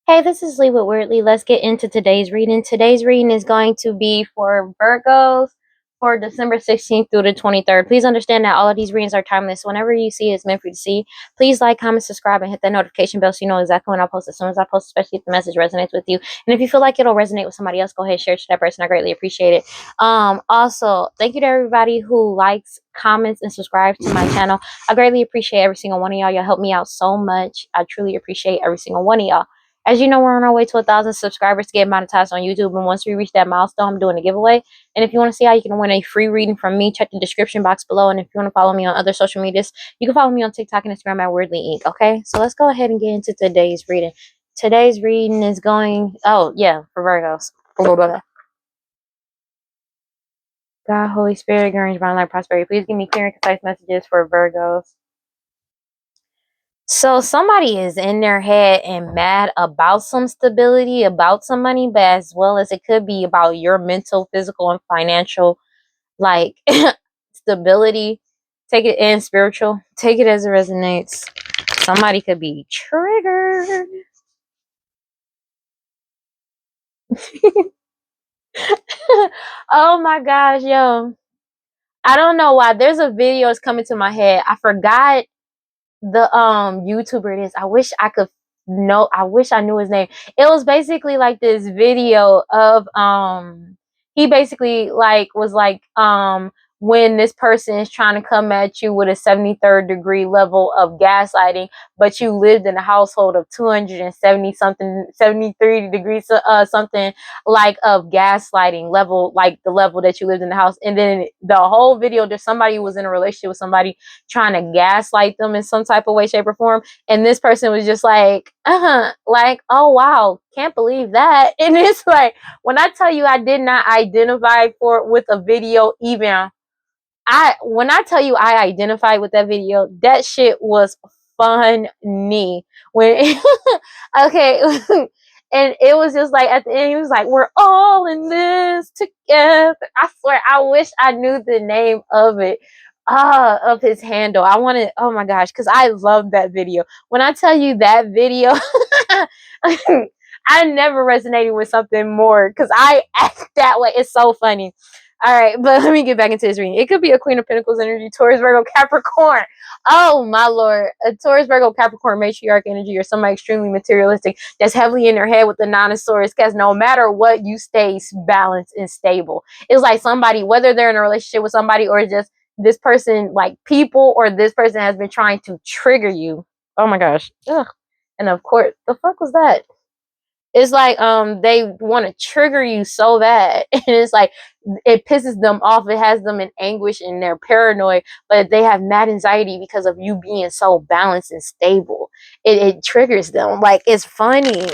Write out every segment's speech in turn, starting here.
Hey, this is Lee with WeirdLee. Let's get into today's reading. Today's reading is going to be for Virgos for December 16th through the 23rd. Please understand that all of these readings are timeless. Whenever you see it, it's meant for you to see. Please like, comment, subscribe, and hit that notification bell so you know exactly when I post as soon as I post, especially if the message resonates with you. And if you feel like it'll resonate with somebody else, go ahead and share it to that person. I greatly appreciate it. Also, thank you to everybody who likes, comments, and subscribes to my channel. I greatly appreciate every single one of y'all. Y'all help me out so much. I truly appreciate every single one of y'all. As you know, we're on our way to 1,000 subscribers to get monetized on YouTube. And once we reach that milestone, I'm doing a giveaway. And if you want to see how you can win a free reading from me, check the description box below. And if you want to follow me on other social medias, you can follow me on TikTok and Instagram at WeirdLee Inc. Okay, so let's go ahead and get into today's reading. Today's reading is going, for Virgos. God, Holy Spirit, guardian, divine light, prosperity. Please give me clear and concise messages for Virgos. So somebody is in their head and mad about some stability, about some money, but as well as it could be about your mental, physical, and financial, like stability. Take it in spiritual. Take it as it resonates. Somebody could be triggered. Oh my gosh, yo. I don't know why. There's a video that's coming to my head. I forgot the YouTuber it is. I wish I knew his name. It was basically like this video of he basically like was like when this person is trying to come at you with a 73rd degree level of gaslighting, but you lived in a household of 270 something 73 degrees something like of gaslighting level, like the level that you lived in the house. And then the whole video, there's somebody who was in a relationship with somebody trying to gaslight them in some type of way, shape, or form. And this person was just like, like, oh wow, can't believe that. And it's like, when I tell you I did not identify for it with a video, even when I tell you I identified with that video, that shit was funny. When okay. And it was just like at the end, he was like, we're all in this together. I swear, I wish I knew the name of it. Of his handle. I wanted, oh my gosh, because I love that video. When I tell you that video, I never resonated with something more because I act that way. It's so funny. All right, but let me get back into this reading. It could be a Queen of Pentacles energy, Taurus, Virgo, Capricorn. Oh my Lord, a Taurus, Virgo, Capricorn, matriarch energy, or somebody extremely materialistic that's heavily in their head with the Nine of Swords. Because no matter what, you stay balanced and stable. It's like somebody, whether they're in a relationship with somebody or just this person, like people, or this person has been trying to trigger you. Oh my gosh. Ugh. And of course, the fuck was that? It's like they want to trigger you so bad, and it's like it pisses them off. It has them in anguish and they're paranoid, but they have mad anxiety because of you being so balanced and stable. It triggers them. Like, it's funny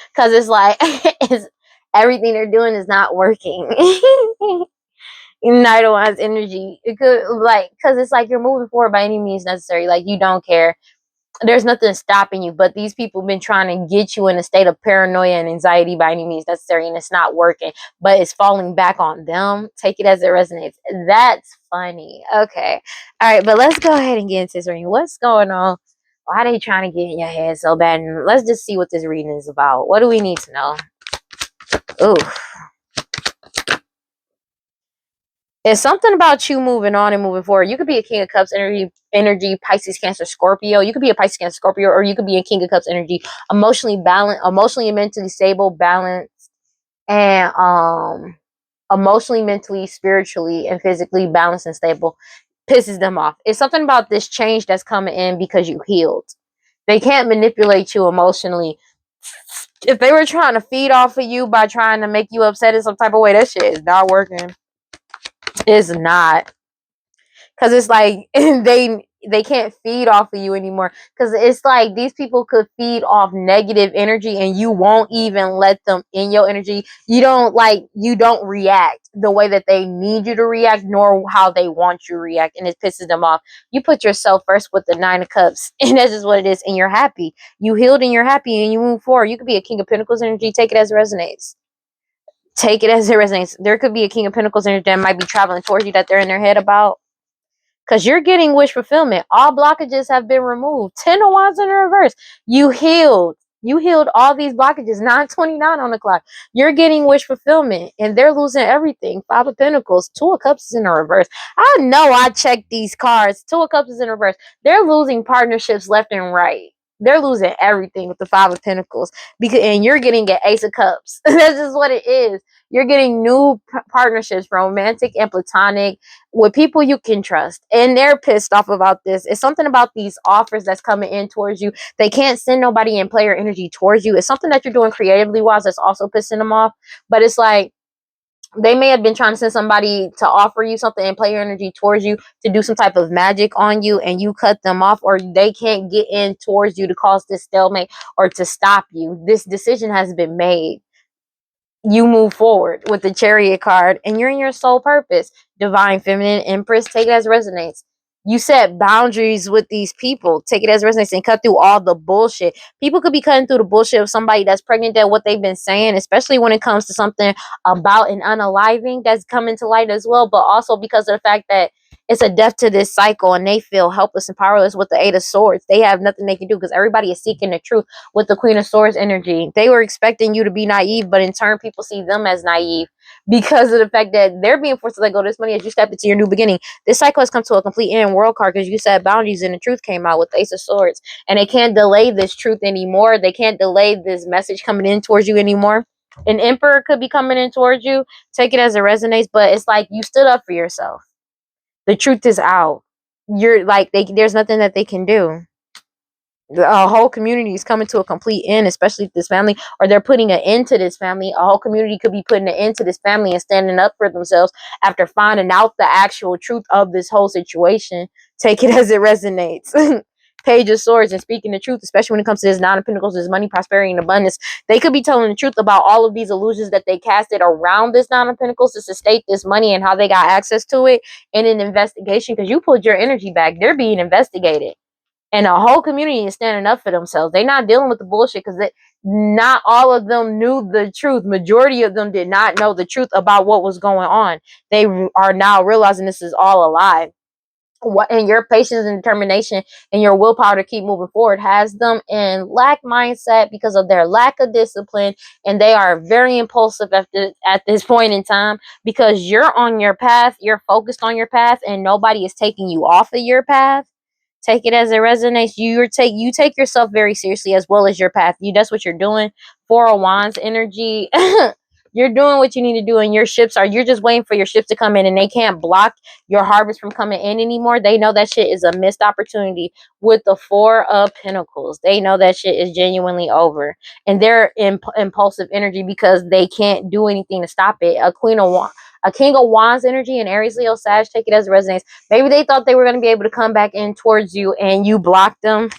because it's like it's everything they're doing is not working. Nidalines energy. It could, like, because it's like you're moving forward by any means necessary. Like, you don't care. There's nothing stopping you, but these people have been trying to get you in a state of paranoia and anxiety by any means necessary, and it's not working, but it's falling back on them. Take it as it resonates. That's funny. Okay. All right, but let's go ahead and get into this reading. What's going on? Why are they trying to get in your head so bad? And let's just see what this reading is about. What do we need to know? Ooh. It's something about you moving on and moving forward. You could be a King of Cups energy, Pisces, Cancer, Scorpio. You could be a Pisces, Cancer, Scorpio, or you could be a King of Cups energy, emotionally balanced, emotionally and mentally stable, balanced, and emotionally, mentally, spiritually, and physically balanced and stable. Pisses them off. It's something about this change that's coming in because you healed. They can't manipulate you emotionally. If they were trying to feed off of you by trying to make you upset in some type of way, that shit is not working. It's not. Because it's like they can't feed off of you anymore. Because it's like these people could feed off negative energy and you won't even let them in your energy. You don't react the way that they need you to react, nor how they want you to react, and it pisses them off. You put yourself first with the Nine of Cups, and that's just what it is, and you're happy. You healed and you're happy and you move forward. You could be a King of Pentacles energy. Take it as it resonates. Take it as it resonates. There could be a King of Pentacles energy that might be traveling towards you that they're in their head about. Because you're getting wish fulfillment. All blockages have been removed. 10 of Wands in the reverse. You healed. You healed all these blockages. 9:29 on the clock. You're getting wish fulfillment, and they're losing everything. Five of Pentacles. Two of Cups is in the reverse. I know I checked these cards. Two of Cups is in reverse. They're losing partnerships left and right. They're losing everything with the Five of Pentacles, and you're getting an Ace of Cups. That's just what it is. You're getting new partnerships, romantic and platonic, with people you can trust, and they're pissed off about this. It's something about these offers that's coming in towards you. They can't send nobody and player energy towards you. It's something that you're doing creatively wise that's also pissing them off. But it's like they may have been trying to send somebody to offer you something and play your energy towards you to do some type of magic on you, and you cut them off, or they can't get in towards you to cause this stalemate or to stop you. This decision has been made. You move forward with the Chariot card, and you're in your soul purpose. Divine Feminine Empress, take it as resonates. You set boundaries with these people. Take it as resonates and cut through all the bullshit. People could be cutting through the bullshit of somebody that's pregnant at what they've been saying, especially when it comes to something about an unaliving that's coming to light as well, but also because of the fact that it's a death to this cycle, and they feel helpless and powerless with the Eight of Swords. They have nothing they can do because everybody is seeking the truth with the Queen of Swords energy. They were expecting you to be naive, but in turn, people see them as naive because of the fact that they're being forced to let go of this money as you step into your new beginning. This cycle has come to a complete end. World card, because you set boundaries and the truth came out with the Ace of Swords. And they can't delay this truth anymore. They can't delay this message coming in towards you anymore. An Emperor could be coming in towards you. Take it as it resonates, but it's like you stood up for yourself. The truth is out. You're like, there's nothing that they can do. A whole community is coming to a complete end, especially this family, or they're putting an end to this family. A whole community could be putting an end to this family and standing up for themselves after finding out the actual truth of this whole situation. Take it as it resonates. Page of Swords, and speaking the truth, especially when it comes to this Nine of Pentacles, this money, prosperity, and abundance. They could be telling the truth about all of these illusions that they casted around this Nine of Pentacles to sustain this money and how they got access to it in an investigation, because you pulled your energy back. They're being investigated. And a whole community is standing up for themselves. They're not dealing with the bullshit because not all of them knew the truth. Majority of them did not know the truth about what was going on. They are now realizing this is all a lie. And your patience and determination and your willpower to keep moving forward has them in lack mindset because of their lack of discipline, and they are very impulsive at this point in time because you're on your path, you're focused on your path, and nobody is taking you off of your path. Take it as it resonates. You take yourself very seriously as well as your path. That's what you're doing. Four of Wands energy. You're doing what you need to do, and you're just waiting for your ships to come in, and they can't block your harvest from coming in anymore. They know that shit is a missed opportunity with the Four of Pentacles. They know that shit is genuinely over, and they're impulsive energy because they can't do anything to stop it. A King of Wands energy, and Aries, Leo, Sag, take it as it resonates. Maybe they thought they were going to be able to come back in towards you, and you blocked them,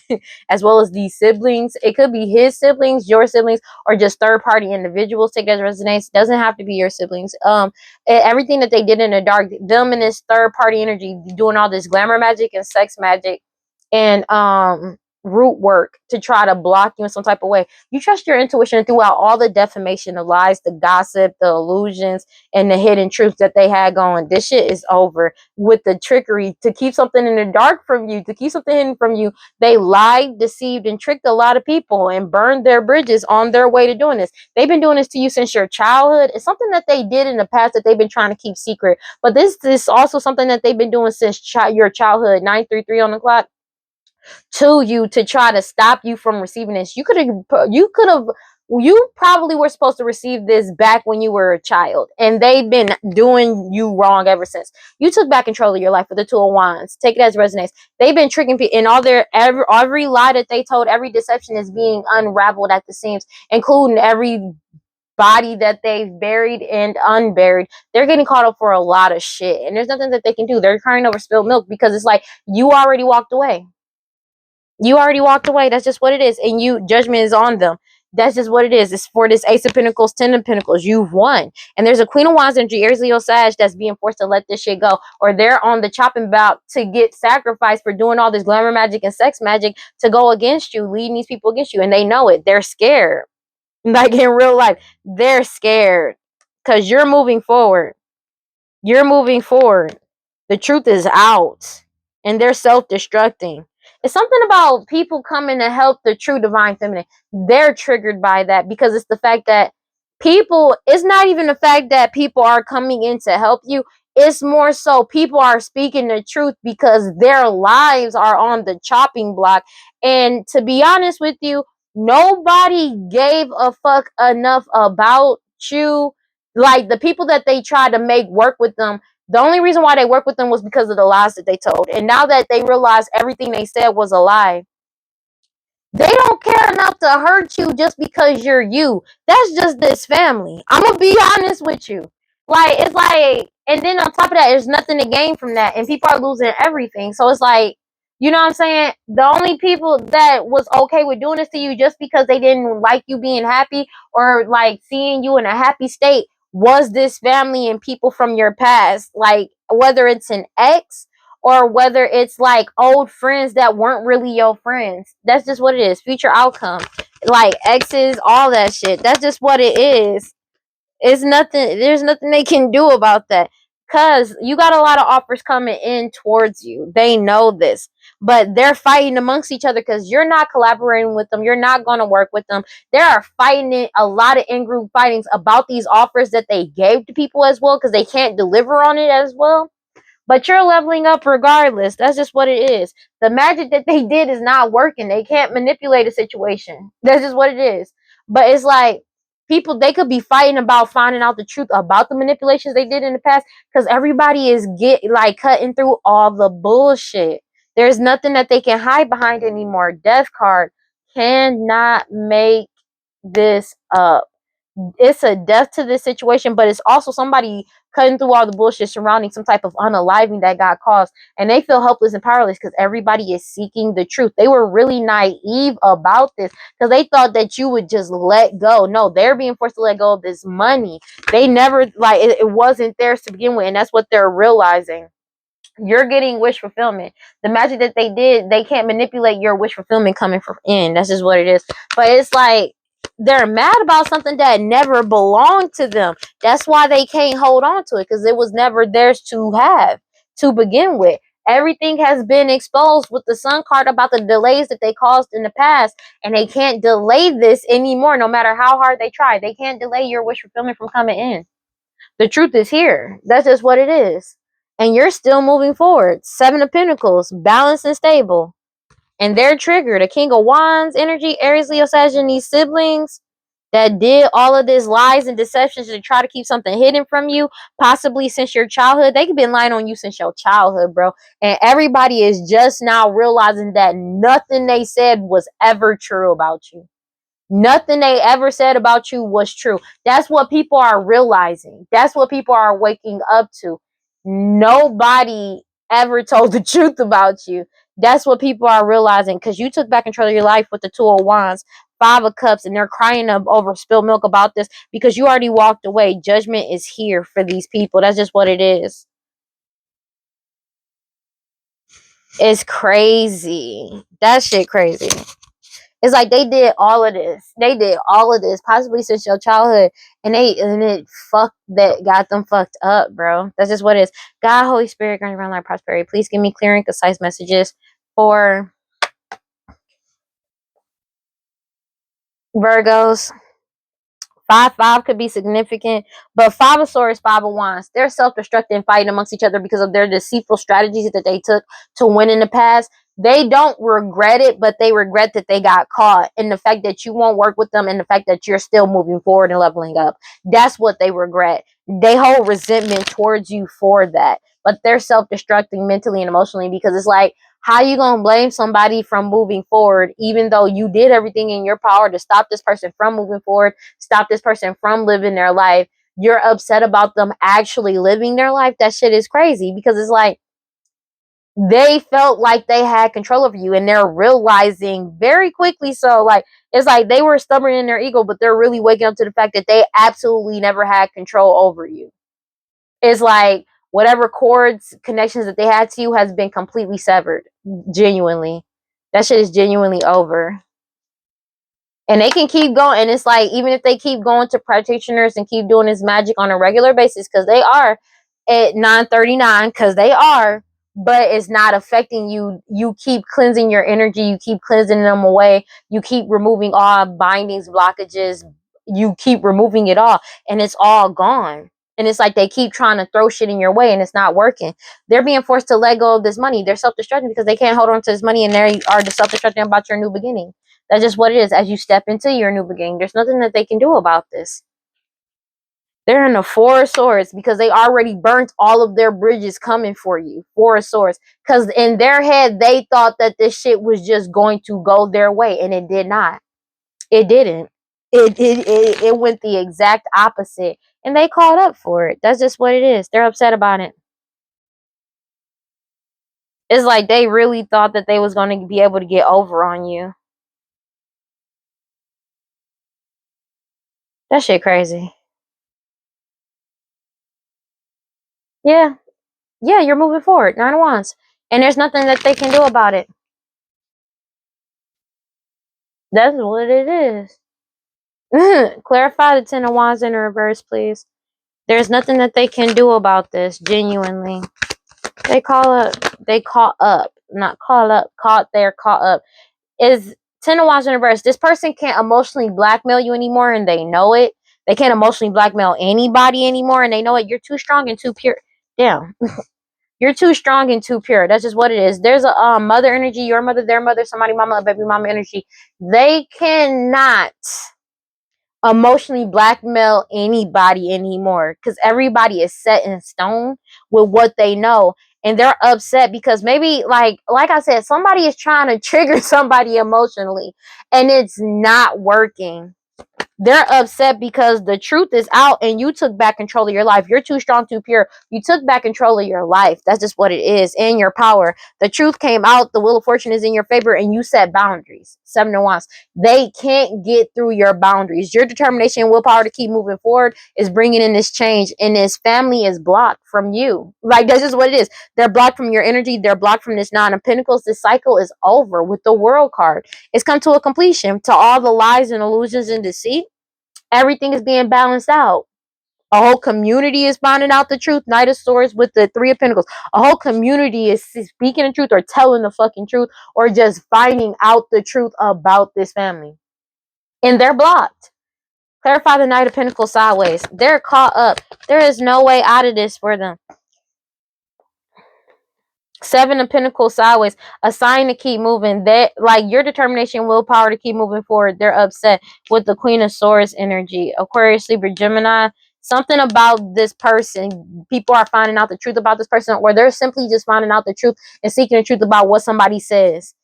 as well as these siblings. It could be his siblings, your siblings, or just third-party individuals. Take it as it resonates. Doesn't have to be your siblings. Everything that they did in the dark, them and this third-party energy doing all this glamour magic and sex magic and root work to try to block you in some type of way. You trust your intuition throughout all the defamation, the lies, the gossip, the illusions, and the hidden truths that they had going. This shit is over. With the trickery to keep something in the dark from you, to keep something hidden from you, they lied, deceived, and tricked a lot of people and burned their bridges on their way to doing this. They've been doing this to you since your childhood. It's something that they did in the past that they've been trying to keep secret, but this is also something that they've been doing since your childhood. 933 on the clock to you to try to stop you from receiving this. You probably were supposed to receive this back when you were a child, and they've been doing you wrong ever since. You took back control of your life with the Two of Wands. Take it as resonates. They've been tricking people, and all their every lie that they told, every deception is being unraveled at the seams, including every body that they've buried and unburied. They're getting caught up for a lot of shit, and there's nothing that they can do. They're crying over spilled milk because it's like you already walked away. You already walked away. That's just what it is. And judgment is on them. That's just what it is. It's for this Ace of Pentacles, Ten of Pentacles. You've won. And there's a Queen of Wands energy, Aries, Leo, Sag, that's being forced to let this shit go. Or they're on the chopping block to get sacrificed for doing all this glamour magic and sex magic to go against you, leading these people against you. And they know it. They're scared. Like in real life, they're scared. Because you're moving forward. You're moving forward. The truth is out. And they're self-destructing. It's something about people coming to help the true divine feminine. They're triggered by that because it's the fact that people, it's not even the fact that people are coming in to help you. It's more so people are speaking the truth because their lives are on the chopping block. And to be honest with you, nobody gave a fuck enough about you. Like the people that they try to make work with them, the only reason why they worked with them was because of the lies that they told. And now that they realize everything they said was a lie, they don't care enough to hurt you just because you're you. That's just this family. I'm gonna be honest with you. Like, it's like, and then on top of that, there's nothing to gain from that, and people are losing everything. So it's like, you know what I'm saying? The only people that was okay with doing this to you just because they didn't like you being happy or like seeing you in a happy state was this family and people from your past. Like, whether it's an ex or whether it's like old friends that weren't really your friends. That's just what it is. Future outcome. Like exes, all that shit. That's just what it is. It's nothing, there's nothing they can do about that. Cause you got a lot of offers coming in towards you. They know this. But they're fighting amongst each other because you're not collaborating with them. You're not going to work with them. There are fighting, a lot of in-group fightings about these offers that they gave to people as well because they can't deliver on it as well. But you're leveling up regardless. That's just what it is. The magic that they did is not working. They can't manipulate a situation. That's just what it is. But it's like people, they could be fighting about finding out the truth about the manipulations they did in the past because everybody is cutting through all the bullshit. There's nothing that they can hide behind anymore. Death card cannot make this up. It's a death to this situation, but it's also somebody cutting through all the bullshit surrounding some type of unaliving that got caused, and they feel helpless and powerless because everybody is seeking the truth. They were really naive about this because they thought that you would just let go. No, they're being forced to let go of this money. They never, like, it wasn't theirs to begin with, and that's what they're realizing. You're getting wish fulfillment. The magic that they did, they can't manipulate your wish fulfillment coming from in. That's just what it is. But it's like they're mad about something that never belonged to them. That's why they can't hold on to it because it was never theirs to have to begin with. Everything has been exposed with the sun card about the delays that they caused in the past, and they can't delay this anymore no matter how hard they try. They can't delay your wish fulfillment from coming in. The truth is here. That's just what it is. And you're still moving forward. Seven of Pentacles, balanced and stable. And they're triggered. A King of Wands energy, Aries, Leo, Sagittarius, siblings that did all of this lies and deceptions to try to keep something hidden from you, possibly since your childhood. They could been lying on you since your childhood, bro. And everybody is just now realizing that nothing they said was ever true about you. Nothing they ever said about you was true. That's what people are realizing. That's what people are waking up to. Nobody ever told the truth about you. That's what people are realizing because you took back control of your life with the Two of Wands, Five of Cups, and they're crying over spilled milk about this because you already walked away. Judgment is here for these people. That's just what it is. It's crazy. That shit crazy. It's like they did all of this. They did all of this, possibly since your childhood, and it got them fucked up, bro. That's just what it is. God, Holy Spirit, grant around life prosperity. Please give me clear and concise messages for Virgos. 5-5 could be significant, but Five of Swords, Five of Wands, they're self-destructing, fighting amongst each other because of their deceitful strategies that they took to win in the past. They don't regret it, but they regret that they got caught, and the fact that you won't work with them, and the fact that you're still moving forward and leveling up. That's what they regret. They hold resentment towards you for that, but they're self-destructing mentally and emotionally because it's like, how you gonna blame somebody from moving forward even though you did everything in your power to stop this person from moving forward, stop this person from living their life? You're upset about them actually living their life. That shit is crazy because it's like they felt like they had control over you, and they're realizing very quickly. So like, it's like they were stubborn in their ego, but they're really waking up to the fact that they absolutely never had control over you. It's like whatever cords, connections that they had to you has been completely severed. Genuinely. That shit is genuinely over. And they can keep going. And it's like, even if they keep going to practitioners and keep doing this magic on a regular basis, because they are at 939, because they are, but it's not affecting you. You keep cleansing your energy, you keep cleansing them away, you keep removing all bindings, blockages, you keep removing it all, and it's all gone. And it's like they keep trying to throw shit in your way and it's not working. They're being forced to let go of this money. They're self-destructing because they can't hold on to this money, and they are self-destructing about your new beginning. That's just what it is. As you step into your new beginning, there's nothing that they can do about this. They're in the Four of Swords because they already burnt all of their bridges coming for you. Four of Swords. Because in their head, they thought that this shit was just going to go their way, and it did not. It didn't. It went the exact opposite, and they called up for it. That's just what it is. They're upset about it. It's like they really thought that they was going to be able to get over on you. That shit crazy. Yeah. Yeah, you're moving forward. 9 of Wands. And there's nothing that they can do about it. That's what it is. Clarify the 10 of Wands in reverse, please. There's nothing that they can do about this, genuinely. They call up. They caught up. Not call up. Caught there, caught up. Is 10 of Wands in reverse. This person can't emotionally blackmail you anymore, and they know it. They can't emotionally blackmail anybody anymore, and they know it. You're too strong and too pure. Damn. You're too strong and too pure. That's just what it is. There's a mother energy, your mother, their mother, somebody mama, a baby mama energy. They cannot emotionally blackmail anybody anymore because everybody is set in stone with what they know, and they're upset because maybe like I said, somebody is trying to trigger somebody emotionally and it's not working. They're upset because the truth is out and you took back control of your life. You're too strong, too pure. You took back control of your life. That's just what it is. And your power. The truth came out. The wheel of fortune is in your favor and you set boundaries. 7 of Wands. They can't get through your boundaries. Your determination and willpower to keep moving forward is bringing in this change, and this family is blocked from you. Like, that's just what it is. They're blocked from your energy. They're blocked from this 9 of Pentacles. This cycle is over with the World card. It's come to a completion. To all the lies and illusions and deceit, everything is being balanced out. A whole community is finding out the truth. Knight of Swords with the 3 of Pentacles. A whole community is speaking the truth or telling the fucking truth or just finding out the truth about this family. And they're blocked. Clarify the Knight of Pentacles sideways. They're caught up. There is no way out of this for them. 7 of Pentacles sideways. A sign to keep moving. That, like, your determination, willpower to keep moving forward. They're upset with the Queen of Swords energy. Aquarius, Libra, Gemini. Something about this person. People are finding out the truth about this person, or they're simply just finding out the truth and seeking the truth about what somebody says.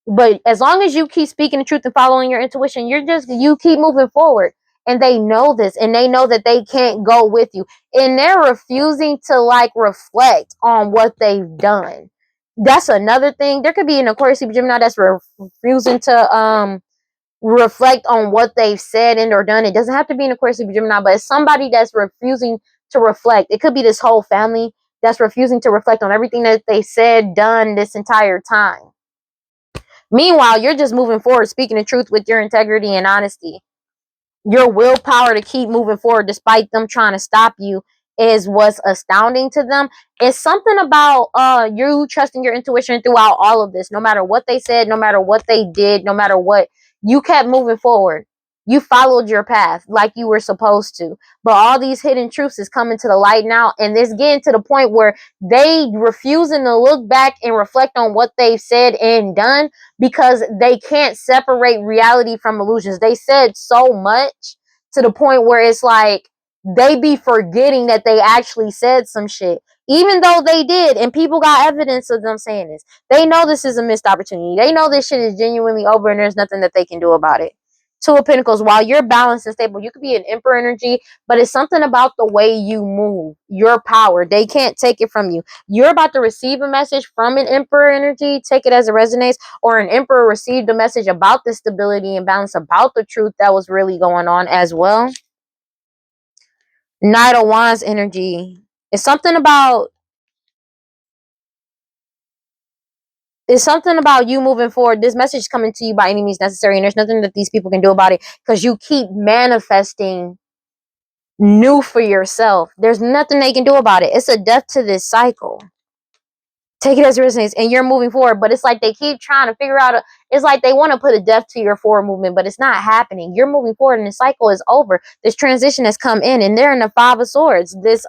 But as long as you keep speaking the truth and following your intuition, you keep moving forward. And they know this, and they know that they can't go with you, and they're refusing to like reflect on what they've done. That's another thing. There could be an Aquarius Gemini that's refusing to reflect on what they've said and or done. It doesn't have to be an Aquarius Gemini, but it's somebody that's refusing to reflect. It could be this whole family that's refusing to reflect on everything that they said, done this entire time. Meanwhile, you're just moving forward, speaking the truth with your integrity and honesty. Your willpower to keep moving forward despite them trying to stop you is what's astounding to them. It's something about you trusting your intuition throughout all of this. No matter what they said, no matter what they did, no matter what, you kept moving forward. You followed your path like you were supposed to. But all these hidden truths is coming to the light now, and it's getting to the point where they refusing to look back and reflect on what they've said and done because they can't separate reality from illusions. They said so much to the point where it's like they be forgetting that they actually said some shit, even though they did, and people got evidence of them saying this. They know this is a missed opportunity. They know this shit is genuinely over and there's nothing that they can do about it. 2 of Pentacles. While you're balanced and stable, you could be an Emperor energy, but it's something about the way you move, your power. They can't take it from you. You're about to receive a message from an Emperor energy. Take it as it resonates. Or an Emperor received a message about the stability and balance, about the truth that was really going on as well. Knight of Wands energy. It's something about you moving forward. This message is coming to you by any means necessary, and there's nothing that these people can do about it because you keep manifesting new for yourself. There's nothing they can do about it. It's a death to this cycle. Take it as it resonates, and you're moving forward. But it's like they keep trying to figure out. It's like they want to put a death to your forward movement, but it's not happening. You're moving forward, and the cycle is over. This transition has come in, and they're in the Five of Swords. This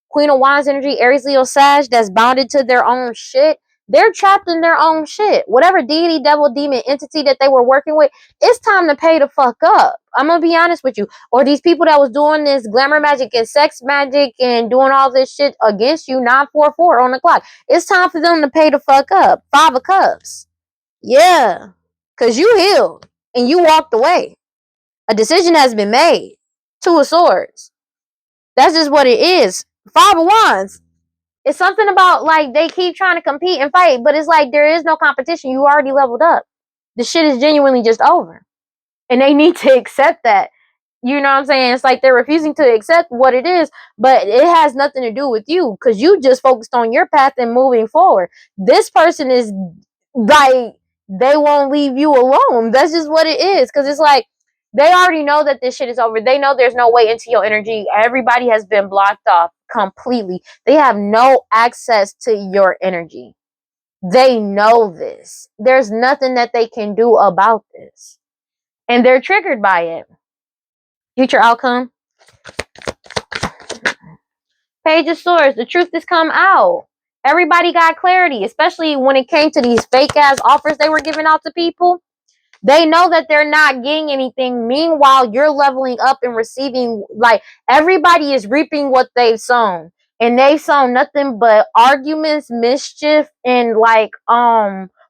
Queen of Wands energy, Aries, Leo, Sag, that's bounded to their own shit. They're trapped in their own shit. Whatever deity, devil, demon, entity that they were working with, it's time to pay the fuck up. I'm gonna be honest with you. Or these people that was doing this glamour magic and sex magic and doing all this shit against you, 944 on the clock. It's time for them to pay the fuck up. Five of Cups. Yeah. Because you healed and you walked away. A decision has been made. Two of Swords. That's just what it is. Five of Wands. It's something about like they keep trying to compete and fight, but it's like there is no competition. You already leveled up. The shit is genuinely just over. And they need to accept that. You know what I'm saying? It's like they're refusing to accept what it is, but it has nothing to do with you because you just focused on your path and moving forward. This person is like, they won't leave you alone. That's just what it is. Because it's like, they already know that this shit is over. They know there's no way into your energy. Everybody has been blocked off completely. They have no access to your energy. They know this. There's nothing that they can do about this. And they're triggered by it. Future outcome. Page of Swords. The truth has come out. Everybody got clarity, especially when it came to these fake ass offers they were giving out to people. They know that they're not getting anything. Meanwhile, you're leveling up and receiving. Like, everybody is reaping what they've sown. And they've sown nothing but arguments, mischief, and like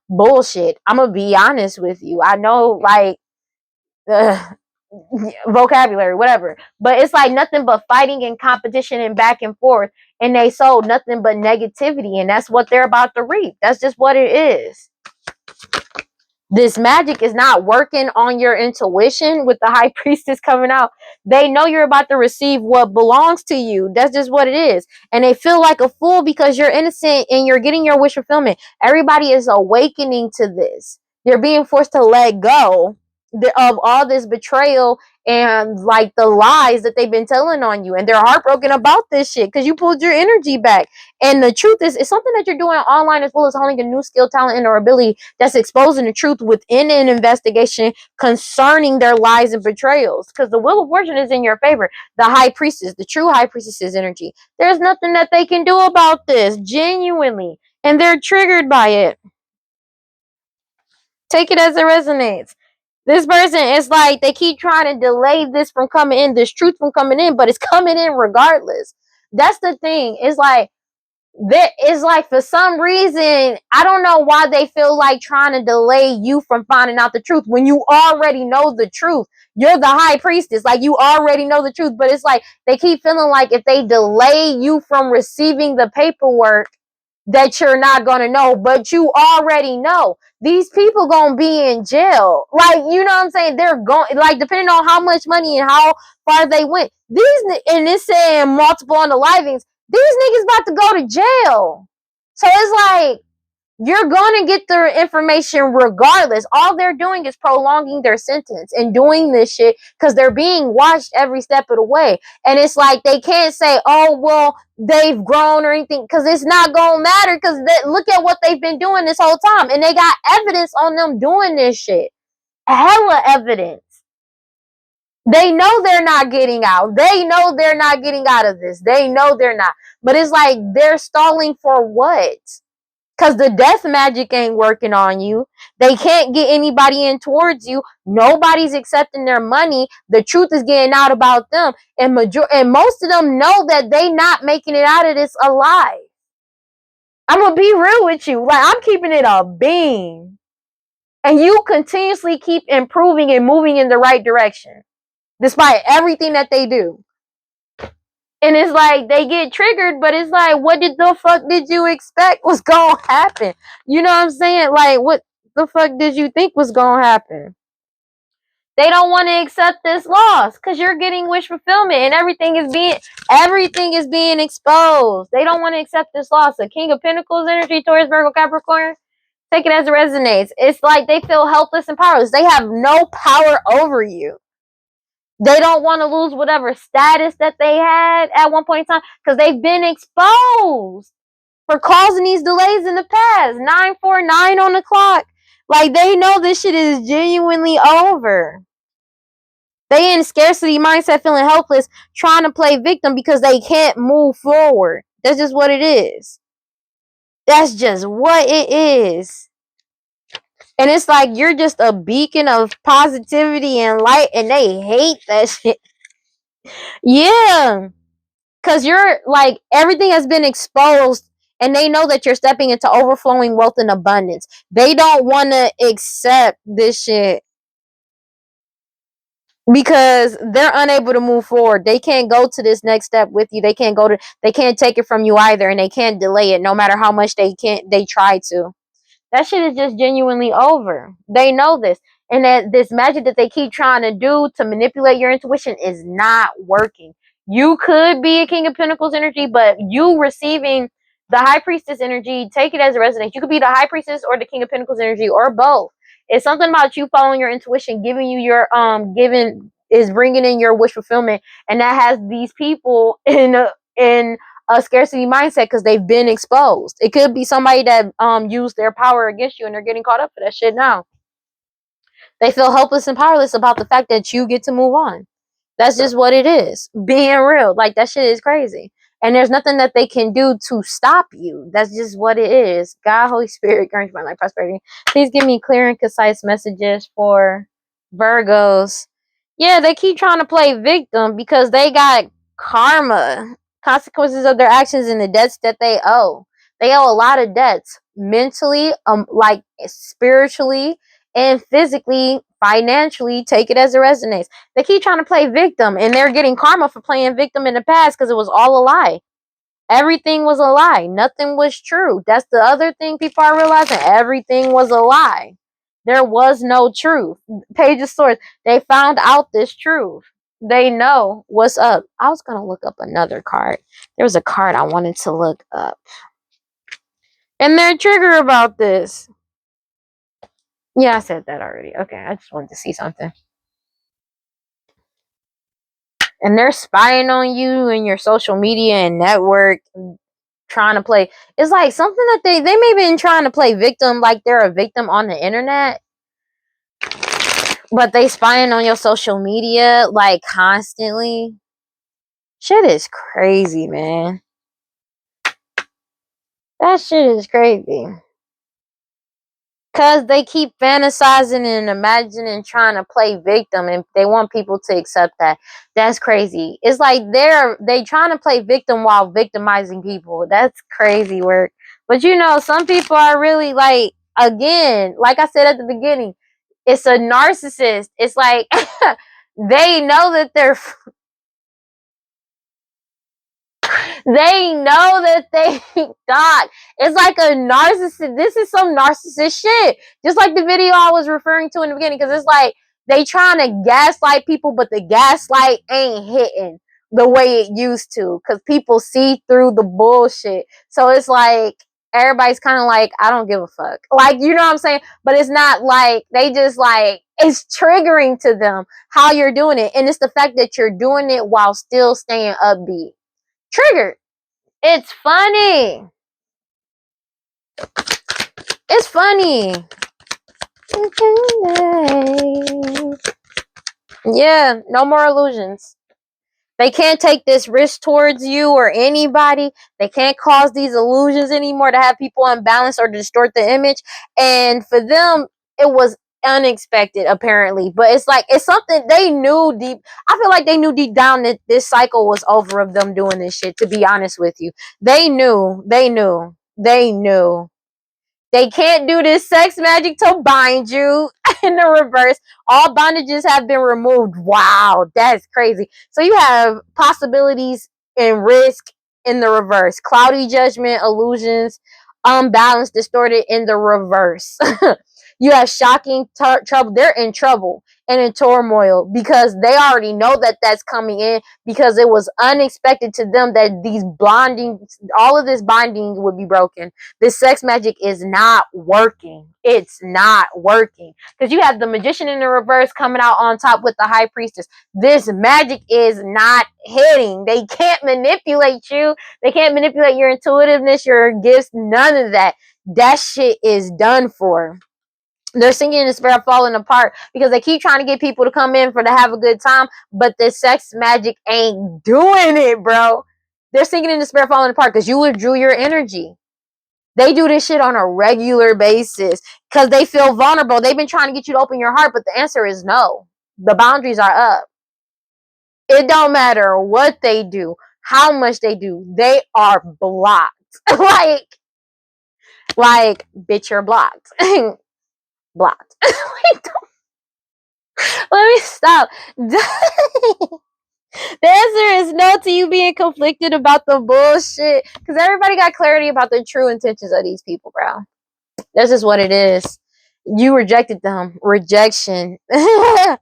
bullshit. I'm gonna be honest with you. I know, like, vocabulary, whatever, but it's like nothing but fighting and competition and back and forth, and they sold nothing but negativity, and that's what they're about to reap. That's just what it is. This magic is not working on your intuition with the High Priestess coming out. They know you're about to receive what belongs to you. That's just what it is. And they feel like a fool because you're innocent and you're getting your wish fulfillment. Everybody is awakening to this. They're being forced to let go of all this betrayal and like the lies that they've been telling on you. And they're heartbroken about this shit because you pulled your energy back. And the truth is, it's something that you're doing online as well as honing a new skill, talent, and or ability that's exposing the truth within an investigation concerning their lies and betrayals. Because the Wheel of Fortune is in your favor. The High Priestess, the true High Priestess's energy. There's nothing that they can do about this, genuinely. And they're triggered by it. Take it as it resonates. This person, it's like they keep trying to delay this from coming in, this truth from coming in, but it's coming in regardless. That's the thing. It's like, that is like, for some reason, I don't know why they feel like trying to delay you from finding out the truth when you already know the truth. You're the High Priestess, like you already know the truth, but it's like they keep feeling like if they delay you from receiving the paperwork that you're not gonna know, but you already know. These people gonna be in jail. Like, you know what I'm saying? They're going, like, depending on how much money and how far they went. These, and it's saying multiple unalivings, these niggas about to go to jail. So it's like, you're going to get the information regardless. All they're doing is prolonging their sentence and doing this shit because they're being watched every step of the way. And it's like they can't say, oh, well, they've grown or anything, because it's not going to matter because look at what they've been doing this whole time. And they got evidence on them doing this shit. Hella evidence. They know they're not getting out. They know they're not getting out of this. They know they're not. But it's like they're stalling for what? Because the death magic ain't working on you. They can't get anybody in towards you. Nobody's accepting their money. The truth is getting out about them. And most of them know that they not making it out of this alive. I'm going to be real with you. Like, I'm keeping it a beam. And you continuously keep improving and moving in the right direction. Despite everything that they do. And it's like, they get triggered, but it's like, what the fuck did you expect was gonna happen? You know what I'm saying? Like, what the fuck did you think was gonna happen? They don't want to accept this loss because you're getting wish fulfillment and everything is being exposed. They don't want to accept this loss. The King of Pentacles energy, Taurus, Virgo, Capricorn, take it as it resonates. It's like they feel helpless and powerless. They have no power over you. They don't want to lose whatever status that they had at one point in time because they've been exposed for causing these delays in the past. 949 on the clock. Like, they know this shit is genuinely over. They in scarcity mindset, feeling helpless, trying to play victim because they can't move forward. That's just what it is. That's just what it is. And it's like you're just a beacon of positivity and light, and they hate that shit. Yeah. Because you're like, everything has been exposed, and they know that you're stepping into overflowing wealth and abundance. They don't want to accept this shit because they're unable to move forward. They can't go to this next step with you. They can't take it from you either, and they can't delay it no matter how much they try to. That shit is just genuinely over. They know this. And that this magic that they keep trying to do to manipulate your intuition is not working. You could be a King of Pentacles energy, but you receiving the High Priestess energy, take it as a resonance. You could be the High Priestess or the King of Pentacles energy, or both. It's something about you following your intuition, giving you your bringing in your wish fulfillment, and that has these people in a scarcity mindset because they've been exposed. It could be somebody that used their power against you, and they're getting caught up for that shit now. They feel helpless and powerless about the fact that you get to move on. That's just what it is. Being real. Like, that shit is crazy. And there's nothing that they can do to stop you. That's just what it is. God, Holy Spirit, grant my life prosperity. Please give me clear and concise messages for Virgos. Yeah, they keep trying to play victim because they got karma, consequences of their actions, and the debts that they owe. They owe a lot of debts, mentally, like spiritually, and physically, financially. Take it as it resonates. They keep trying to play victim, and they're getting karma for playing victim in the past because it was all a lie. Everything was a lie. Nothing was true. That's the other thing people are realizing. Everything was a lie. There was no truth. Page of Swords. They found out this truth. They know what's up. I was going to look up another card. There was a card I wanted to look up. And they're triggered about this. Yeah, I said that already. Okay, I just wanted to see something. And they're spying on you and your social media and network, trying to play. It's like something that they may have been trying to play victim, like they're a victim on the internet, but they spying on your social media like constantly. Shit is crazy, man. That shit is crazy. Because they keep fantasizing and imagining trying to play victim, and they want people to accept that. That's crazy. It's like they trying to play victim while victimizing people. That's crazy work. But you know, some people are really like, again, like I said at the beginning, it's a narcissist. It's like they know that they know that they God. It's like a narcissist. This is some narcissist shit. Just like the video I was referring to in the beginning, because it's like they trying to gaslight people, but the gaslight ain't hitting the way it used to, because people see through the bullshit. So it's like everybody's kind of like, I don't give a fuck. Like, you know what I'm saying? But it's not like they just like, it's triggering to them how you're doing it. And it's the fact that you're doing it while still staying upbeat. Triggered. It's funny. It's funny. Yeah, no more illusions. They can't take this risk towards you or anybody. They can't cause these illusions anymore to have people unbalanced or distort the image. And for them, it was unexpected, apparently. But it's like, it's something they knew deep. I feel like they knew deep down that this cycle was over of them doing this shit, to be honest with you. They knew. They can't do this sex magic to bind you in the reverse. All bondages have been removed. Wow, that's crazy. So you have possibilities and risk in the reverse. Cloudy judgment, illusions, unbalanced, distorted in the reverse. You have shocking trouble. They're in trouble and in turmoil because they already know that that's coming in, because it was unexpected to them that these bonding, all of this binding would be broken. This sex magic is not working. It's not working because you have the magician in the reverse coming out on top with the high priestess. This magic is not hitting. They can't manipulate you. They can't manipulate your intuitiveness, your gifts, none of that. That shit is done for. They're singing in the spirit falling apart because they keep trying to get people to come in for to have a good time, but the sex magic ain't doing it, bro. They're singing in the spirit falling apart because you withdrew your energy. They do this shit on a regular basis because they feel vulnerable. They've been trying to get you to open your heart, but the answer is no. The boundaries are up. It don't matter what they do, how much they do. They are blocked. like, bitch, you're blocked. Blocked. Let me stop. The answer is no to you being conflicted about the bullshit. Because everybody got clarity about the true intentions of these people, bro. That's just what it is. You rejected them. Rejection. And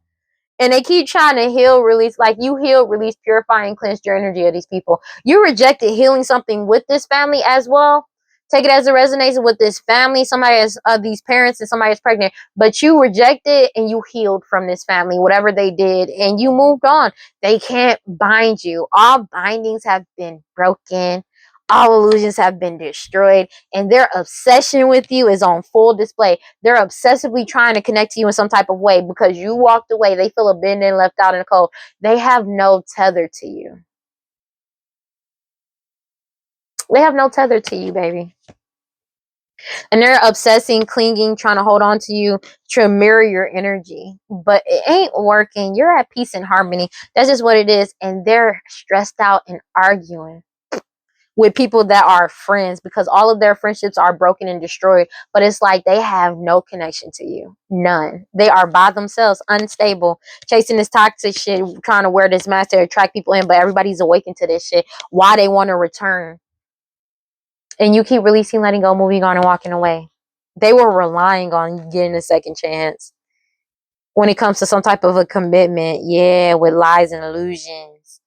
they keep trying to heal, release, like you heal, release, purify, and cleanse your energy of these people. You rejected healing something with this family as well. Take it as a resonance with this family. Somebody has these parents and somebody is pregnant, but you rejected and you healed from this family, whatever they did, and you moved on. They can't bind you. All bindings have been broken. All illusions have been destroyed, and their obsession with you is on full display. They're obsessively trying to connect to you in some type of way because you walked away. They feel abandoned, left out in the cold. They have no tether to you. They have no tether to you, baby. And they're obsessing, clinging, trying to hold on to you to mirror your energy. But it ain't working. You're at peace and harmony. That's just what it is. And they're stressed out and arguing with people that are friends because all of their friendships are broken and destroyed. But it's like they have no connection to you. None. They are by themselves, unstable, chasing this toxic shit, trying to wear this mask to attract people in. But everybody's awakened to this shit. Why they want to return. And you keep releasing, letting go, moving on, and walking away. They were relying on getting a second chance when it comes to some type of a commitment. Yeah, with lies and illusions.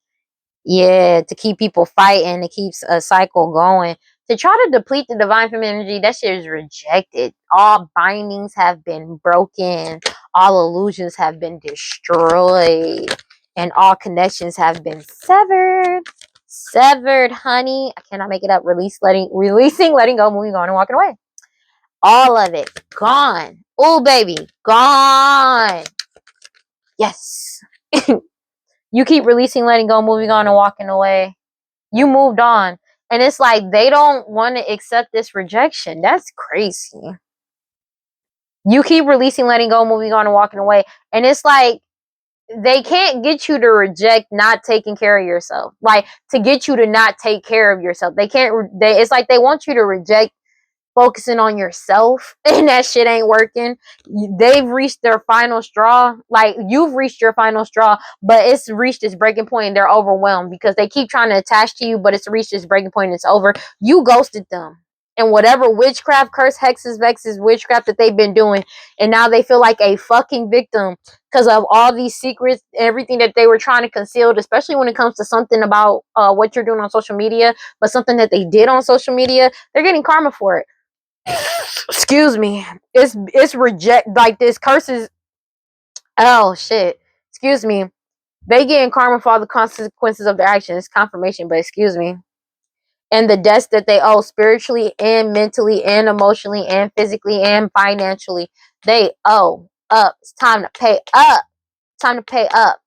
Yeah, to keep people fighting, to keep a cycle going. To try to deplete the divine feminine energy, that shit is rejected. All bindings have been broken. All illusions have been destroyed. And all connections have been severed. Severed, honey. I cannot make it up. Releasing, letting go, moving on, and walking away. All of it gone. Oh, baby, gone. Yes. You keep releasing, letting go, moving on, and walking away. You moved on. And it's like they don't want to accept this rejection. That's crazy. You keep releasing, letting go, moving on, and walking away. And it's like they can't get you to reject not taking care of yourself. Like, to get you to not take care of yourself. They can't. It's like they want you to reject focusing on yourself, and that shit ain't working. They've reached their final straw. Like, you've reached your final straw, but it's reached its breaking point and they're overwhelmed because they keep trying to attach to you, but it's reached its breaking point and it's over. You ghosted them. And whatever witchcraft, curse, hexes, vexes, witchcraft that they've been doing, and now they feel like a fucking victim because of all these secrets, everything that they were trying to conceal, especially when it comes to something about what you're doing on social media, but something that they did on social media, they're getting karma for it. Excuse me. It's reject, like, this curses. Oh shit. Excuse me. They getting karma for all the consequences of their actions. It's confirmation, but excuse me. And the debts that they owe spiritually and mentally and emotionally and physically and financially, they owe up. It's time to pay up. Time to pay up.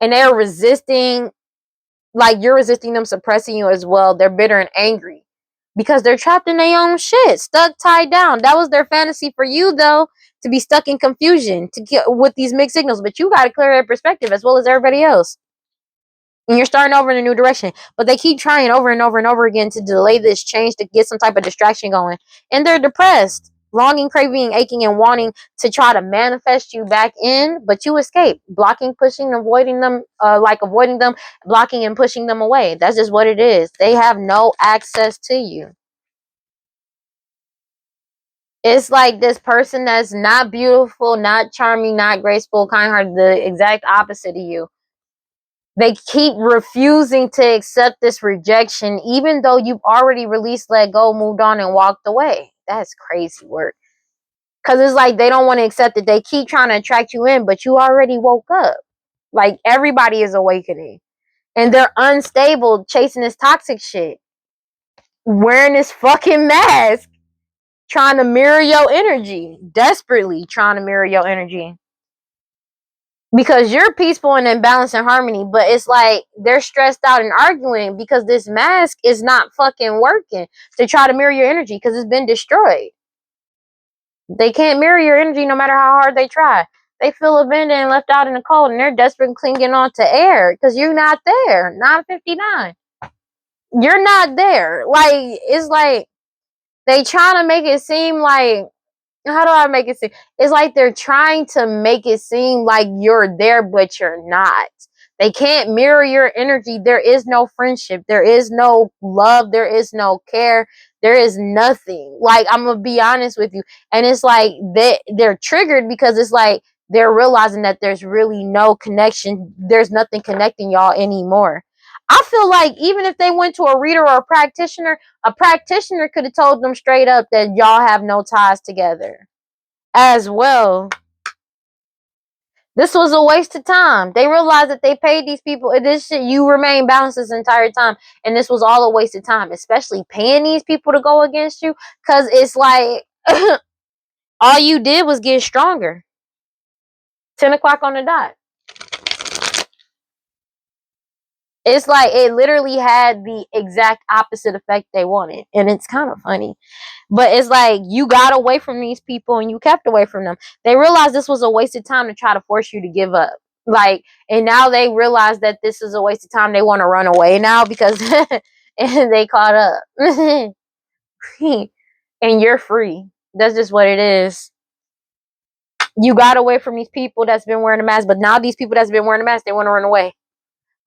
And they're resisting, like you're resisting them, suppressing you as well. They're bitter and angry because they're trapped in their own shit, stuck, tied down. That was their fantasy for you, though, to be stuck in confusion, to get with these mixed signals. But you got to clear their perspective as well as everybody else. And you're starting over in a new direction. But they keep trying over and over and over again to delay this change, to get some type of distraction going. And they're depressed, longing, craving, aching, and wanting to try to manifest you back in. But you escape, blocking, pushing, avoiding them, avoiding them, blocking and pushing them away. That's just what it is. They have no access to you. It's like this person that's not beautiful, not charming, not graceful, kind-hearted, the exact opposite of you. They keep refusing to accept this rejection, even though you've already released, let go, moved on, and walked away. That's crazy work. Because it's like they don't want to accept it. They keep trying to attract you in, but you already woke up. Like, everybody is awakening. And they're unstable, chasing this toxic shit. Wearing this fucking mask. Trying to mirror your energy. Desperately trying to mirror your energy. Because you're peaceful and in balance and harmony, but it's like they're stressed out and arguing because this mask is not fucking working to try to mirror your energy because it's been destroyed. They can't mirror your energy no matter how hard they try. They feel abandoned and left out in the cold, and they're desperate clinging on to air because you're not there. 9:59. You're not there. Like, it's like they trying to make it seem like, how do I make it seem? It's like they're trying to make it seem like you're there, but you're not. They can't mirror your energy. There is no friendship. There is no love. There is no care. There is nothing. Like, I'm going to be honest with you. And it's like they're triggered because it's like they're realizing that there's really no connection. There's nothing connecting y'all anymore. I feel like even if they went to a reader or a practitioner could have told them straight up that y'all have no ties together as well. This was a waste of time. They realized that they paid these people this shit. You remain balanced this entire time, and this was all a waste of time, especially paying these people to go against you, because it's like all you did was get stronger. 10 o'clock on the dot. It's like it literally had the exact opposite effect they wanted, and it's kind of funny. But it's like you got away from these people and you kept away from them. They realized this was a waste of time to try to force you to give up. Like, and now they realize that this is a waste of time. They want to run away now because and they caught up. And you're free. That's just what it is. You got away from these people that's been wearing a mask, but now these people that's been wearing a mask, they want to run away,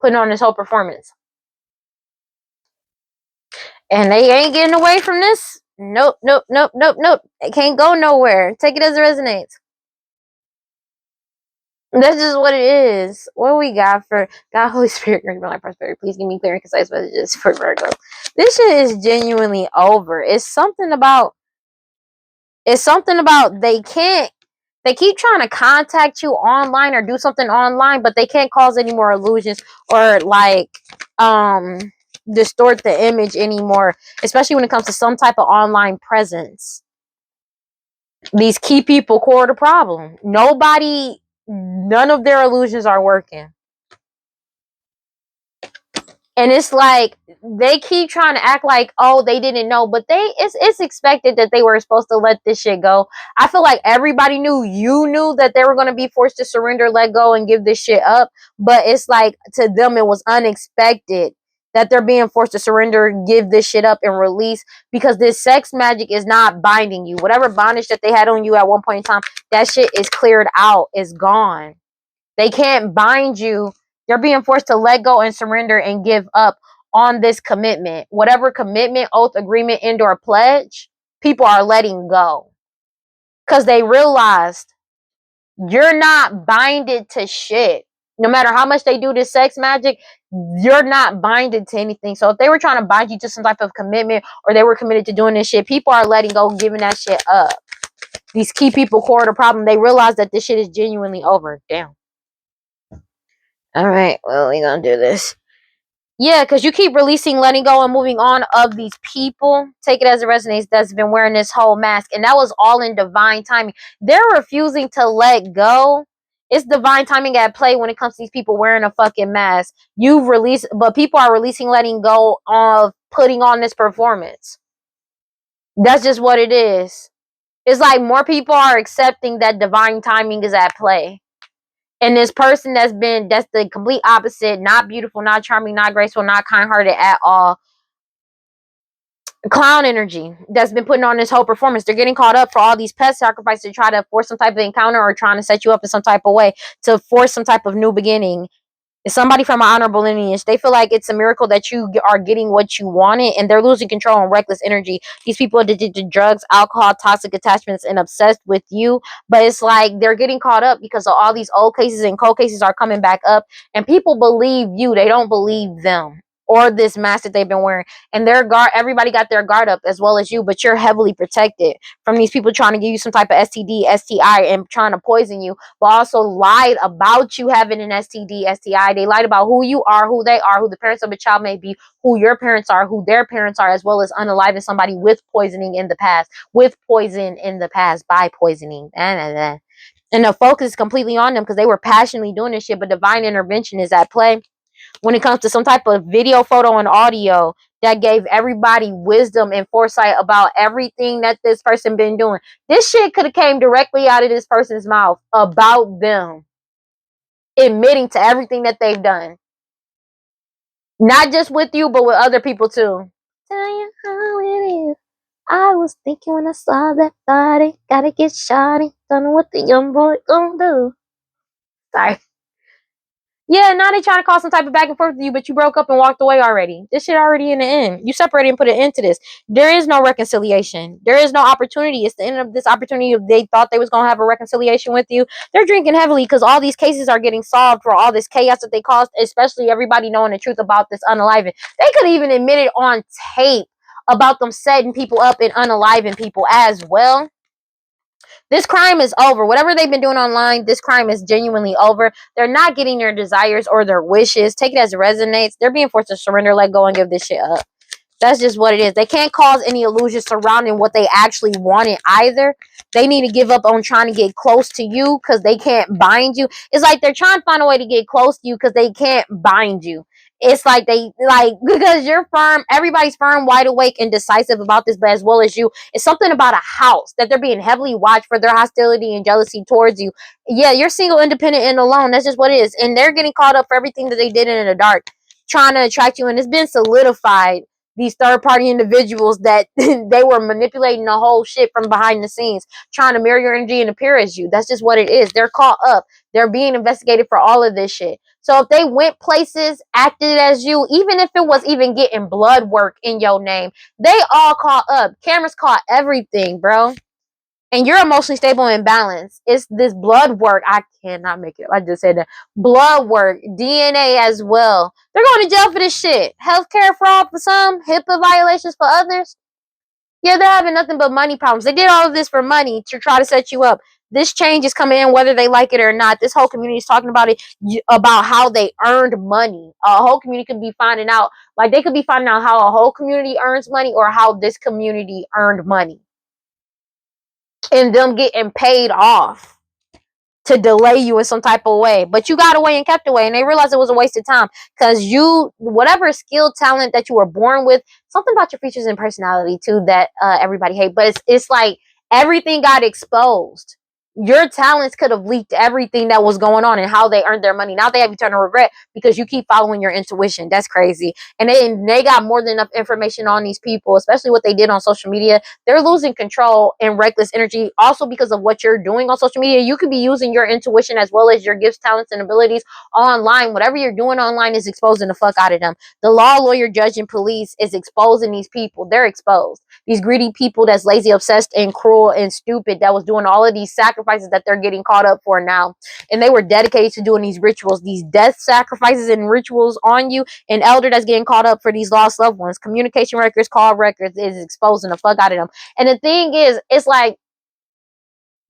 putting on this whole performance. And they ain't getting away from this. Nope, nope, nope, nope, nope. They can't go nowhere. Take it as it resonates. That's just what it is. What we got for God, Holy Spirit, grant my life prosperity. Please give me clear and concise messages for Virgo. This shit is genuinely over. It's something about they can't. They keep trying to contact you online or do something online, but they can't cause any more illusions or like distort the image anymore, especially when it comes to some type of online presence. These key people core the problem. None of their illusions are working. And it's like they keep trying to act like, oh, they didn't know, but it's expected that they were supposed to let this shit go. I feel like everybody knew, you knew that they were going to be forced to surrender, let go, and give this shit up. But it's like to them it was unexpected that they're being forced to surrender, give this shit up, and release, because this sex magic is not binding you. Whatever bondage that they had on you at one point in time, that shit is cleared out, is gone. They can't bind you. You're being forced to let go and surrender and give up on this commitment. Whatever commitment, oath, agreement, and/or pledge, people are letting go. Because they realized you're not binded to shit. No matter how much they do this sex magic, you're not binded to anything. So if they were trying to bind you to some type of commitment, or they were committed to doing this shit, people are letting go, giving that shit up. These key people core the problem. They realize that this shit is genuinely over. Damn. All right, well, we're gonna do this. Yeah, because you keep releasing, letting go, and moving on of these people. Take it as it resonates. That's been wearing this whole mask, and that was all in divine timing. They're refusing to let go. It's divine timing at play when it comes to these people wearing a fucking mask. You've released, but people are releasing, letting go of putting on this performance. That's just what it is. It's like more people are accepting that divine timing is at play. And this person that's the complete opposite, not beautiful, not charming, not graceful, not kind-hearted at all. Clown energy that's been putting on this whole performance. They're getting caught up for all these pet sacrifices to try to force some type of encounter or trying to set you up in some type of way to force some type of new beginning. It's somebody from an honorable lineage. They feel like it's a miracle that you are getting what you wanted, and they're losing control and reckless energy. These people are addicted to drugs, alcohol, toxic attachments, and obsessed with you. But it's like they're getting caught up because of all these old cases and cold cases are coming back up, and people believe you. They don't believe them or this mask that they've been wearing. And their guard, everybody got their guard up as well as you, but you're heavily protected from these people trying to give you some type of STD, STI, and trying to poison you, but also lied about you having an STD, STI. They lied about who you are, who they are, who the parents of a child may be, who your parents are, who their parents are, as well as unaliving somebody with poisoning in the past, with poison in the past, by poisoning. And the focus is completely on them because they were passionately doing this shit, but divine intervention is at play when it comes to some type of video, photo, and audio that gave everybody wisdom and foresight about everything that this person been doing. This shit could have came directly out of this person's mouth about them, admitting to everything that they've done. Not just with you, but with other people too. Tell you how it is. I was thinking when I saw that body, gotta get shotty. Don't know what the young boy gonna do. Sorry. Yeah, now they trying to cause some type of back and forth with you, but you broke up and walked away already. This shit already in the end. You separated and put an end to this. There is no reconciliation. There is no opportunity. It's the end of this opportunity. If they thought they was going to have a reconciliation with you, they're drinking heavily because all these cases are getting solved for all this chaos that they caused, especially everybody knowing the truth about this unaliving. They could even admit it on tape about them setting people up and unaliving people as well. This crime is over. Whatever they've been doing online, this crime is genuinely over. They're not getting their desires or their wishes. Take it as it resonates. They're being forced to surrender, let go, and give this shit up. That's just what it is. They can't cause any illusions surrounding what they actually wanted either. They need to give up on trying to get close to you because they can't bind you. It's like they're trying to find a way to get close to you because they can't bind you. It's like because you're firm, everybody's firm, wide awake, and decisive about this, but as well as you, it's something about a house that they're being heavily watched for their hostility and jealousy towards you. Yeah, you're single, independent, and alone. That's just what it is. And they're getting caught up for everything that they did in the dark, trying to attract you, and it's been solidified. These third-party individuals that they were manipulating the whole shit from behind the scenes, trying to mirror your energy and appear as you. That's just what it is. They're caught up. They're being investigated for all of this shit. So if they went places, acted as you, even if it was even getting blood work in your name, they all caught up. Cameras caught everything, bro. And you're emotionally stable and balanced. It's this blood work. I cannot make it. I just said that. Blood work, DNA as well. They're going to jail for this shit. Healthcare fraud for some, HIPAA violations for others. Yeah, they're having nothing but money problems. They did all of this for money to try to set you up. This change is coming in whether they like it or not. This whole community is talking about it, about how they earned money. A whole community could be finding out, like they could be finding out how a whole community earns money or how this community earned money. And them getting paid off to delay you in some type of way, but you got away and kept away, and they realized it was a waste of time because you, whatever skill, talent that you were born with, something about your features and personality too that everybody hate, but it's like everything got exposed. Your talents could have leaked everything that was going on and how they earned their money. Now they have eternal regret because you keep following your intuition. That's crazy. And they got more than enough information on these people, especially what they did on social media. They're losing control and reckless energy also because of what you're doing on social media. You could be using your intuition as well as your gifts, talents, and abilities online. Whatever you're doing online is exposing the fuck out of them. The law, lawyer, judge, and police is exposing these people. They're exposed. These greedy people that's lazy, obsessed, and cruel and stupid that was doing all of these sacrifices that they're getting caught up for now. And they were dedicated to doing these rituals, these death sacrifices and rituals on you. An elder that's getting caught up for these lost loved ones. Communication records, call records is exposing the fuck out of them. And the thing is, it's like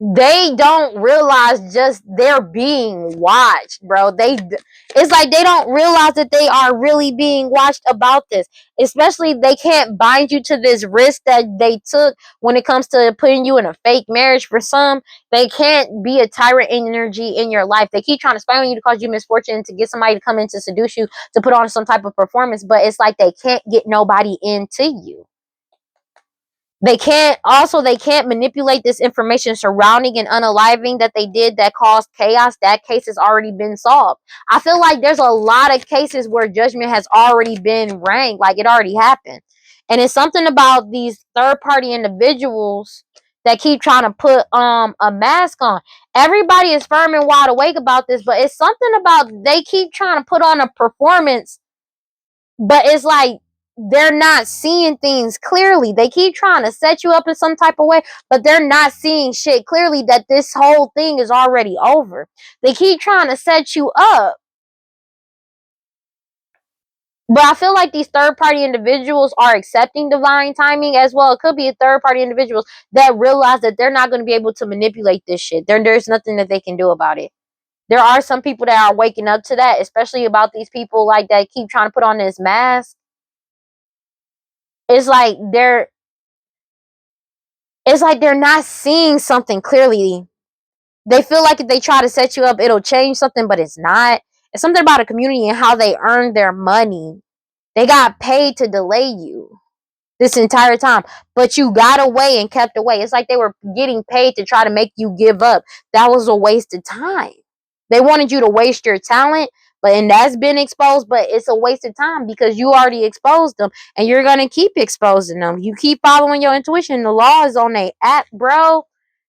they don't realize just they're being watched, bro. It's like they don't realize that they are really being watched about this. Especially they can't bind you to this risk that they took when it comes to putting you in a fake marriage. For some, they can't be a tyrant energy in your life. They keep trying to spy on you to cause you misfortune, to get somebody to come in to seduce you, to put on some type of performance, but it's like they can't get nobody into you. They can't manipulate this information surrounding and unaliving that they did that caused chaos. That case has already been solved. I feel like there's a lot of cases where judgment has already been rang, like it already happened. And it's something about these third party individuals that keep trying to put a mask on. Everybody is firm and wide awake about this, but it's something about they keep trying to put on a performance, but it's like they're not seeing things clearly. They keep trying to set you up in some type of way, but they're not seeing shit clearly, that this whole thing is already over. They keep trying to set you up. But I feel like these third-party individuals are accepting divine timing as well. It could be a third-party individuals that realize that they're not going to be able to manipulate this shit. There's nothing that they can do about it. There are some people that are waking up to that, especially about these people like that keep trying to put on this mask. It's like they're not seeing something clearly. They feel like if they try to set you up, it'll change something, but it's not. It's something about a community and how they earn their money. They got paid to delay you this entire time, but you got away and kept away. It's like they were getting paid to try to make you give up. That was a waste of time. They wanted you to waste your talent, and that's been exposed, but it's a waste of time because you already exposed them, and you're gonna keep exposing them. You keep following your intuition. The law is on their app, bro.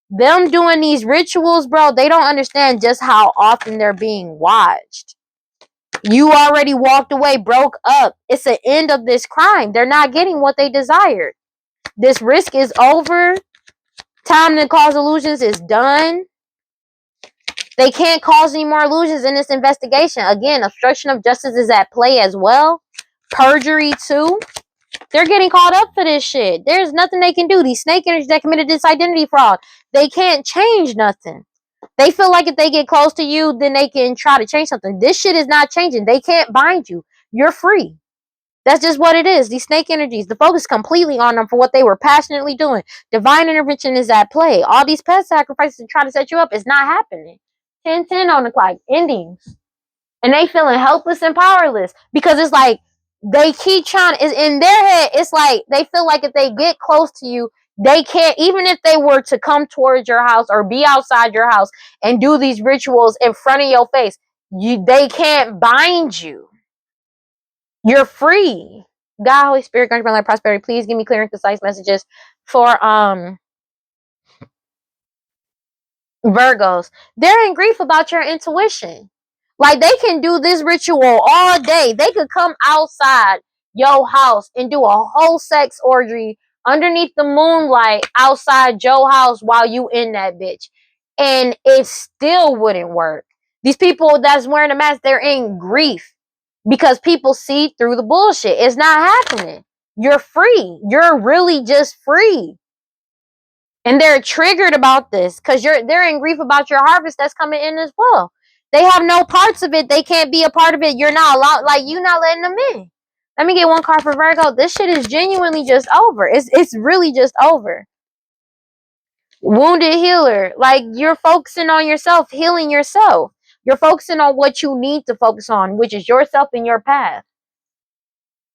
Them doing these rituals, bro, they don't understand just how often they're being watched. You already walked away, broke up. It's the end of this crime. They're not getting what they desired. This risk is over. Time to cause illusions is done. They can't cause any more illusions in this investigation. Again, obstruction of justice is at play as well. Perjury too. They're getting caught up for this shit. There's nothing they can do. These snake energies that committed this identity fraud, they can't change nothing. They feel like if they get close to you, then they can try to change something. This shit is not changing. They can't bind you. You're free. That's just what it is. These snake energies, the focus completely on them for what they were passionately doing. Divine intervention is at play. All these pet sacrifices to try to set you up is not happening. 10-10 on the clock. Endings. And they feeling helpless and powerless because it's like they keep trying. In their head, it's like they feel like if they get close to you, they can't. Even if they were to come towards your house or be outside your house and do these rituals in front of your face, they can't bind you. You're free. God, Holy Spirit, grant my life prosperity. Please give me clear and concise messages for Virgos. They're in grief about your intuition. Like they can do this ritual all day. They could come outside your house and do a whole sex orgy underneath the moonlight outside your house while you in that bitch. And it still wouldn't work. These people that's wearing a mask, they're in grief because people see through the bullshit. It's not happening. You're free. You're really just free. And they're triggered about this because they're in grief about your harvest that's coming in as well. They have no parts of it. They can't be a part of it. You're not allowed, like you not letting them in. Let me get one card for Virgo. This shit is genuinely just over. It's really just over. Wounded healer. Like you're focusing on yourself, healing yourself. You're focusing on what you need to focus on, which is yourself and your path.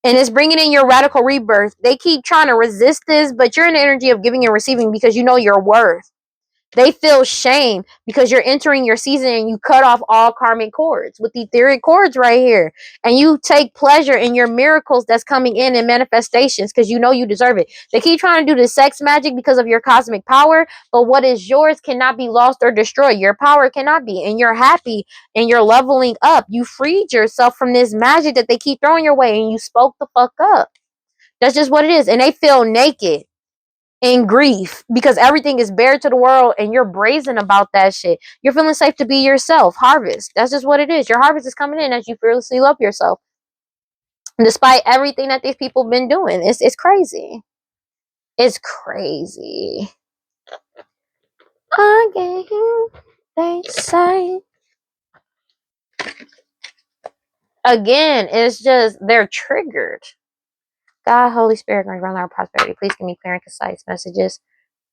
And it's bringing in your radical rebirth. They keep trying to resist this, but you're in the energy of giving and receiving because you know your worth. They feel shame because you're entering your season and you cut off all karmic cords with the etheric cords right here. And you take pleasure in your miracles that's coming in manifestations because you know you deserve it. They keep trying to do the sex magic because of your cosmic power, but what is yours cannot be lost or destroyed. Your power cannot be. And you're happy and you're leveling up. You freed yourself from this magic that they keep throwing your way and you spoke the fuck up. That's just what it is. And they feel naked in grief because everything is bare to the world and you're brazen about that shit. You're feeling safe to be yourself. Harvest. That's just what it is. Your harvest is coming in as you fearlessly love yourself. Despite everything that these people have been doing. It's crazy. It's crazy. Again, they say. Again, it's just they're triggered. God, Holy Spirit, grant our prosperity. Please give me clear and concise messages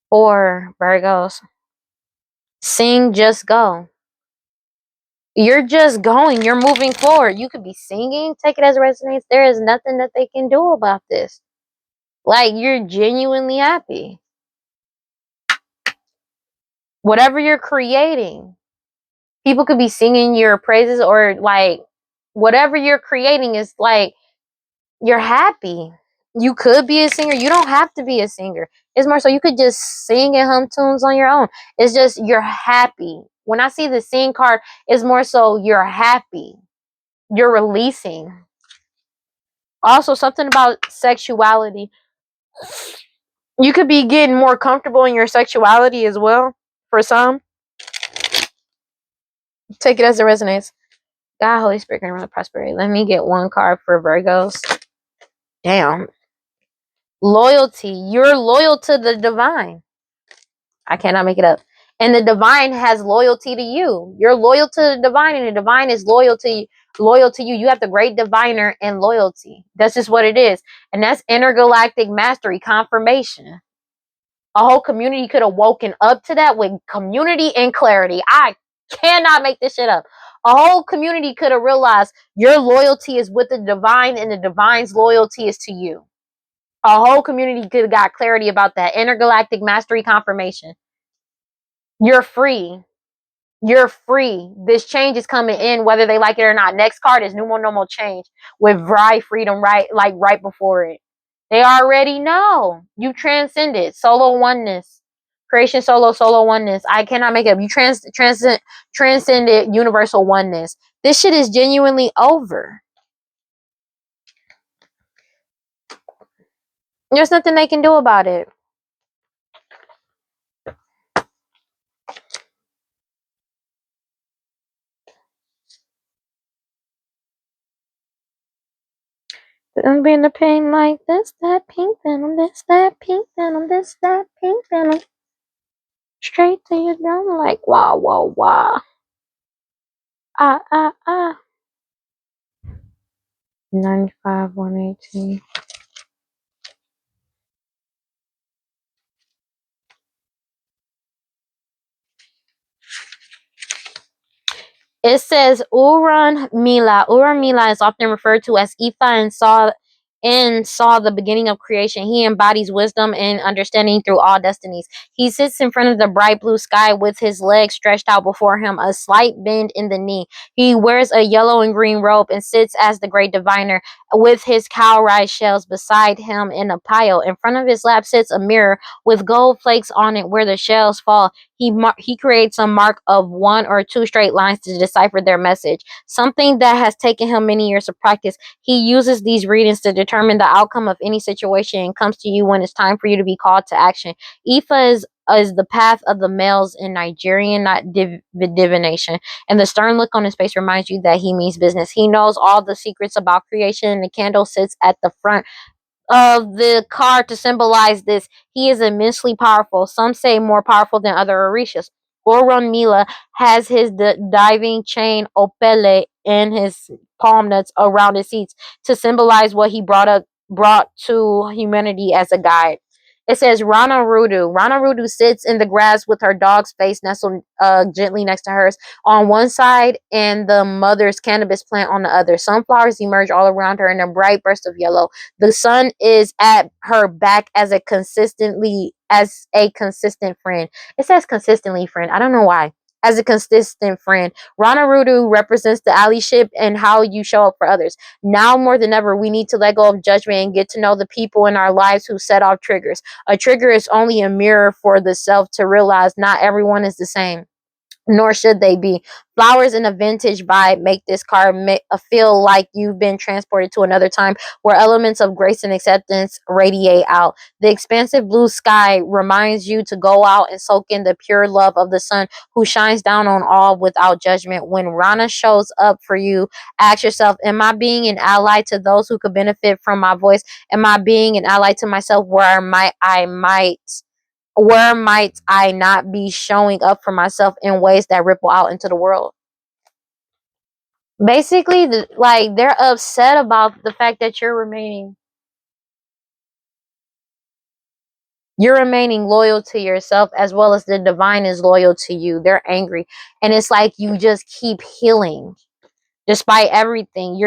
for Virgos. Sing, just go. You're just going. You're moving forward. You could be singing. Take it as it resonates. There is nothing that they can do about this. Like, you're genuinely happy. Whatever you're creating, people could be singing your praises or, like, whatever you're creating is, like, you're happy. You could be a singer. You don't have to be a singer. It's more so you could just sing and hum tunes on your own. It's just you're happy. When I see the sing card, it's more so you're happy. You're releasing. Also, something about sexuality. You could be getting more comfortable in your sexuality as well. For some, take it as it resonates. God, Holy Spirit, and around prosperity. Let me get one card for Virgos. Damn. Loyalty. You're loyal to the divine. I cannot make it up. And the divine has loyalty to you. You're loyal to the divine, and the divine is loyal to you. Loyal to you. You have the great diviner and loyalty. That's just what it is. And that's intergalactic mastery, confirmation. A whole community could have woken up to that with community and clarity. I cannot make this shit up. A whole community could have realized your loyalty is with the divine and the divine's loyalty is to you. A whole community could have got clarity about that. Intergalactic mastery confirmation. You're free. You're free. This change is coming in whether they like it or not. Next card is Numo Normal Change with Vry Freedom right before it. They already know. You transcended. Solo oneness. Creation solo oneness. I cannot make it up. You transcended universal oneness. This shit is genuinely over. There's nothing they can do about it. I'm being the pain like this, that pink venom, this, that pink venom, this, that pink venom. Straight to your dome like wow, wow, wow. Ah, ah, ah. 95, 118. It says Uran Mila. Uran Mila is often referred to as Ifa and saw the beginning of creation. He embodies wisdom and understanding through all destinies. He sits in front of the bright blue sky with his legs stretched out before him, a slight bend in the knee. He wears a yellow and green robe and sits as the great diviner with his cowrie shells beside him in a pile. In front of his lap sits a mirror with gold flakes on it where the shells fall. He creates a mark of 1 or 2 straight lines to decipher their message, something that has taken him many years of practice. He uses these readings to determine the outcome of any situation and comes to you when it's time for you to be called to action. Ifa is the path of the males in Nigerian, not divination. And the stern look on his face reminds you that he means business. He knows all the secrets about creation, and the candle sits at the front of the card to symbolize this. He is immensely powerful. Some say more powerful than other Orishas. Orun Mila has his diving chain Opele and his palm nuts around his seats to symbolize what he brought to humanity as a guide. It says Rana Rudu. Rana Rudu sits in the grass with her dog's face nestled gently next to hers on one side and the mother's cannabis plant on the other. Sunflowers emerge all around her in a bright burst of yellow. The sun is at her back as a consistent friend. It says consistently friend. I don't know why. As a consistent friend. Rana Rudu represents the allyship and how you show up for others. Now more than ever, we need to let go of judgment and get to know the people in our lives who set off triggers. A trigger is only a mirror for the self to realize not everyone is the same, nor should they be. Flowers in a vintage vibe make this card feel like you've been transported to another time where elements of grace and acceptance radiate out. The expansive blue sky reminds you to go out and soak in the pure love of the sun who shines down on all without judgment. When Rana shows up for you, ask yourself, am I being an ally to those who could benefit from my voice? Am I being an ally to myself where might I not be showing up for myself in ways that ripple out into the world? Basically, they're upset about the fact that you're remaining loyal to yourself as well as the divine is loyal to you. They're angry, and it's like you just keep healing despite everything.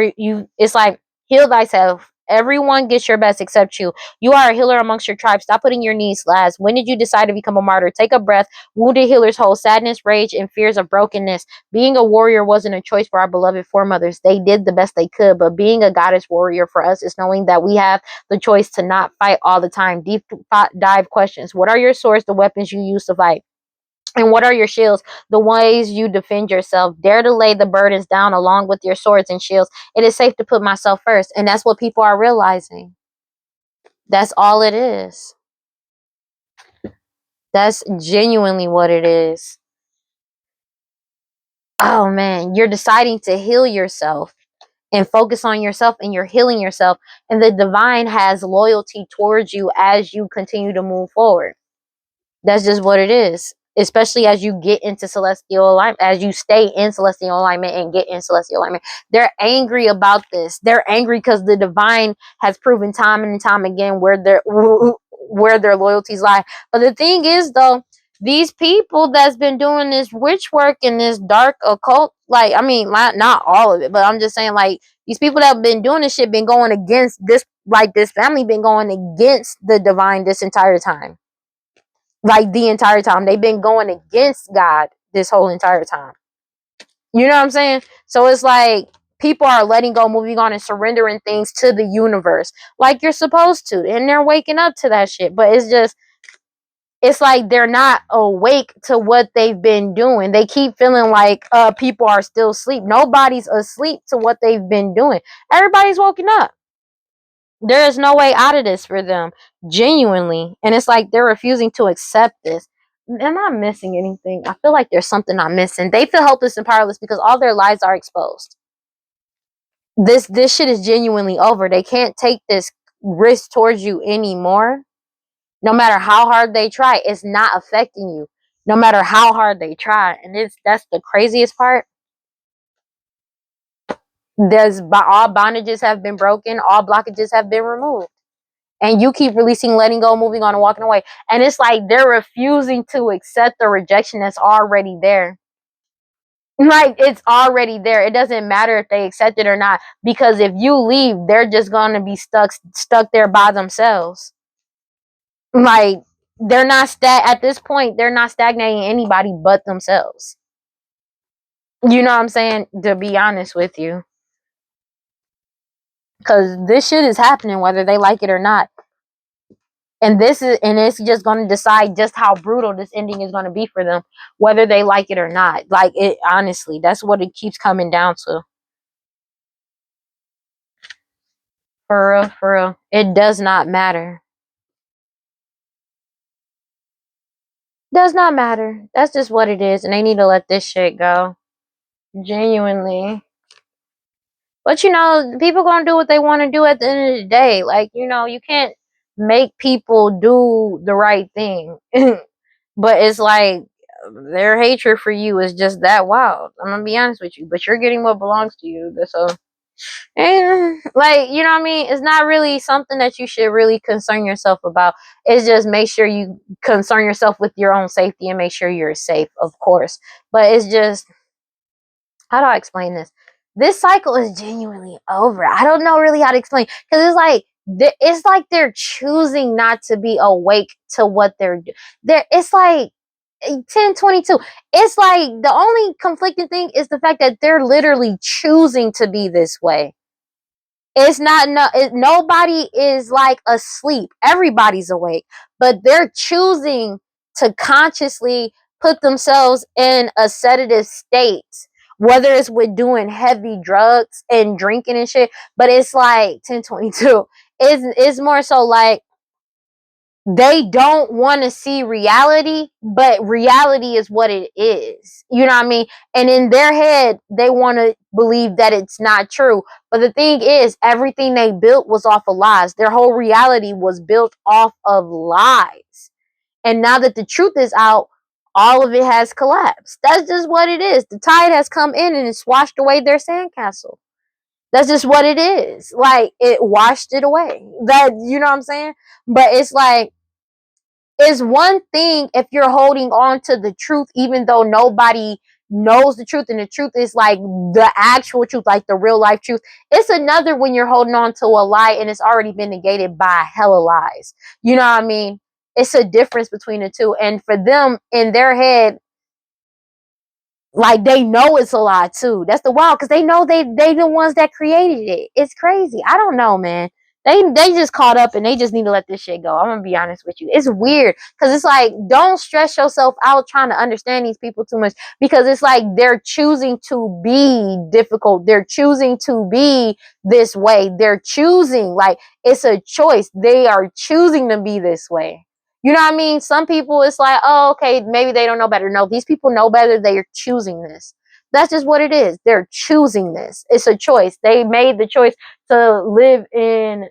It's like heal thyself Everyone gets your best except you. You are a healer amongst your tribe. Stop putting your needs last. When did you decide to become a martyr? Take a breath. Wounded healers hold sadness, rage, and fears of brokenness. Being a warrior wasn't a choice for our beloved foremothers. They did the best they could, but being a goddess warrior for us is knowing that we have the choice to not fight all the time. Deep dive questions. What are your swords, the weapons you use to fight? And what are your shields? The ways you defend yourself. Dare to lay the burdens down along with your swords and shields. It is safe to put myself first. And that's what people are realizing. That's all it is. That's genuinely what it is. Oh man, you're deciding to heal yourself and focus on yourself, and you're healing yourself. And the divine has loyalty towards you as you continue to move forward. That's just what it is. Especially as you get into celestial alignment, as you stay in celestial alignment and get in celestial alignment. They're angry about this. They're angry because the divine has proven time and time again where their loyalties lie. But the thing is, though, these people that's been doing this witch work and this dark occult, like, I mean, not all of it, but I'm just saying, like, these people that have been doing this shit been going against this, like, this family been going against the divine this entire time. Like, the entire time. They've been going against God this whole entire time. You know what I'm saying? So it's like people are letting go, moving on, and surrendering things to the universe like you're supposed to. And they're waking up to that shit. But it's like they're not awake to what they've been doing. They keep feeling like people are still asleep. Nobody's asleep to what they've been doing. Everybody's woken up. There is no way out of this for them, genuinely. And it's like they're refusing to accept this. Am I missing anything? I feel like there's something I'm missing. They feel helpless and powerless because all their lies are exposed. This shit is genuinely over. They can't take this risk towards you anymore. No matter how hard they try, it's not affecting you. No matter how hard they try. And that's the craziest part. All bondages have been broken, all blockages have been removed. And you keep releasing, letting go, moving on, and walking away. And it's like they're refusing to accept the rejection that's already there. Like, it's already there. It doesn't matter if they accept it or not. Because if you leave, they're just going to be stuck there by themselves. Like, they're not at this point, they're not stagnating anybody but themselves. You know what I'm saying? To be honest with you. Because this shit is happening whether they like it or not. And it's just going to decide just how brutal this ending is going to be for them, whether they like it or not. Like, it, honestly, that's what it keeps coming down to. For real, for real. It does not matter. Does not matter. That's just what it is. And they need to let this shit go. Genuinely. But, people going to do what they want to do at the end of the day. Like, you can't make people do the right thing. But it's like, their hatred for you is just that wild. I'm gonna be honest with you. But you're getting what belongs to you. So, and like, you know what I mean? It's not really something that you should really concern yourself about. It's just make sure you concern yourself with your own safety and make sure you're safe, of course. But it's just, how do I explain this? This cycle is genuinely over. I don't know really how to explain, because it's like they're choosing not to be awake to what they're doing. It's like 1022. It's like the only conflicting thing is the fact that they're literally choosing to be this way. It's not, nobody is like asleep. Everybody's awake, but they're choosing to consciously put themselves in a sedative state, whether it's with doing heavy drugs and drinking and shit. But it's like 1022. It's more so like they don't want to see reality, but reality is what it is. You know what I mean? And in their head, they want to believe that it's not true. But the thing is, everything they built was off of lies. Their whole reality was built off of lies. And now that the truth is out, all of it has collapsed. That's just what it is. The tide has come in and it's washed away their sandcastle. That's just what it is. Like, it washed it away. You know what I'm saying? But it's like, it's one thing if you're holding on to the truth, even though nobody knows the truth, and the truth is like the actual truth, like the real life truth. It's another when you're holding on to a lie and it's already been negated by hella lies. You know what I mean? It's a difference between the two. And for them, in their head, like they know it's a lie too. That's the wild, because they know they the ones that created it. It's crazy. I don't know, man. They just caught up and they just need to let this shit go. I'm gonna be honest with you. It's weird because it's like, don't stress yourself out trying to understand these people too much, because it's like they're choosing to be difficult. They're choosing to be this way. They're choosing, like, it's a choice. They are choosing to be this way. You know what I mean? Some people, it's like, oh, okay, maybe they don't know better. No, these people know better. They are choosing this. That's just what it is. They're choosing this. It's a choice. They made the choice to live in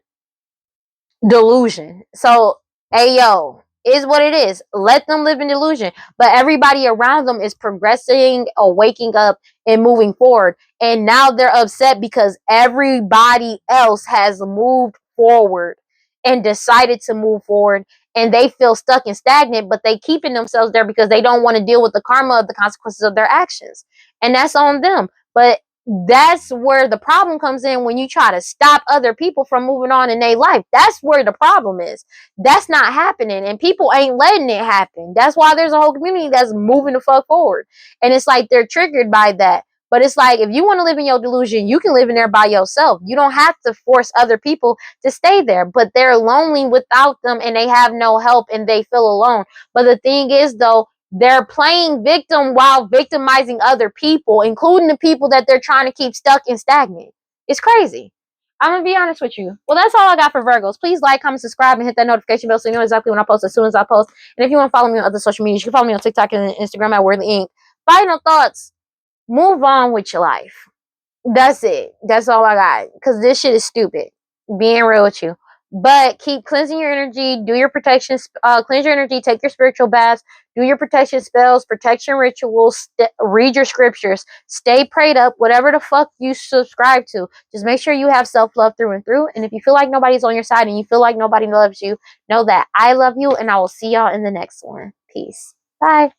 delusion. So, ayo, is what it is. Let them live in delusion. But everybody around them is progressing or waking up and moving forward. And now they're upset because everybody else has moved forward and decided to move forward. And they feel stuck and stagnant, but they keeping themselves there because they don't want to deal with the karma of the consequences of their actions. And that's on them. But that's where the problem comes in, when you try to stop other people from moving on in their life. That's where the problem is. That's not happening, and people ain't letting it happen. That's why there's a whole community that's moving the fuck forward, and it's like they're triggered by that. But it's like, if you want to live in your delusion, you can live in there by yourself. You don't have to force other people to stay there. But they're lonely without them, and they have no help, and they feel alone. But the thing is, though, they're playing victim while victimizing other people, including the people that they're trying to keep stuck and stagnant. It's crazy. I'm going to be honest with you. Well, that's all I got for Virgos. Please like, comment, subscribe, and hit that notification bell so you know exactly when I post, as soon as I post. And if you want to follow me on other social media, you can follow me on TikTok and Instagram at WeirdLee Inc. Final thoughts. Move on with your life. That's it. That's all I got. Because this shit is stupid. Being real with you. But keep cleansing your energy. Do your protection. Cleanse your energy. Take your spiritual baths. Do your protection spells. Protection rituals. Read your scriptures. Stay prayed up. Whatever the fuck you subscribe to. Just make sure you have self-love through and through. And if you feel like nobody's on your side and you feel like nobody loves you, know that I love you. And I will see y'all in the next one. Peace. Bye.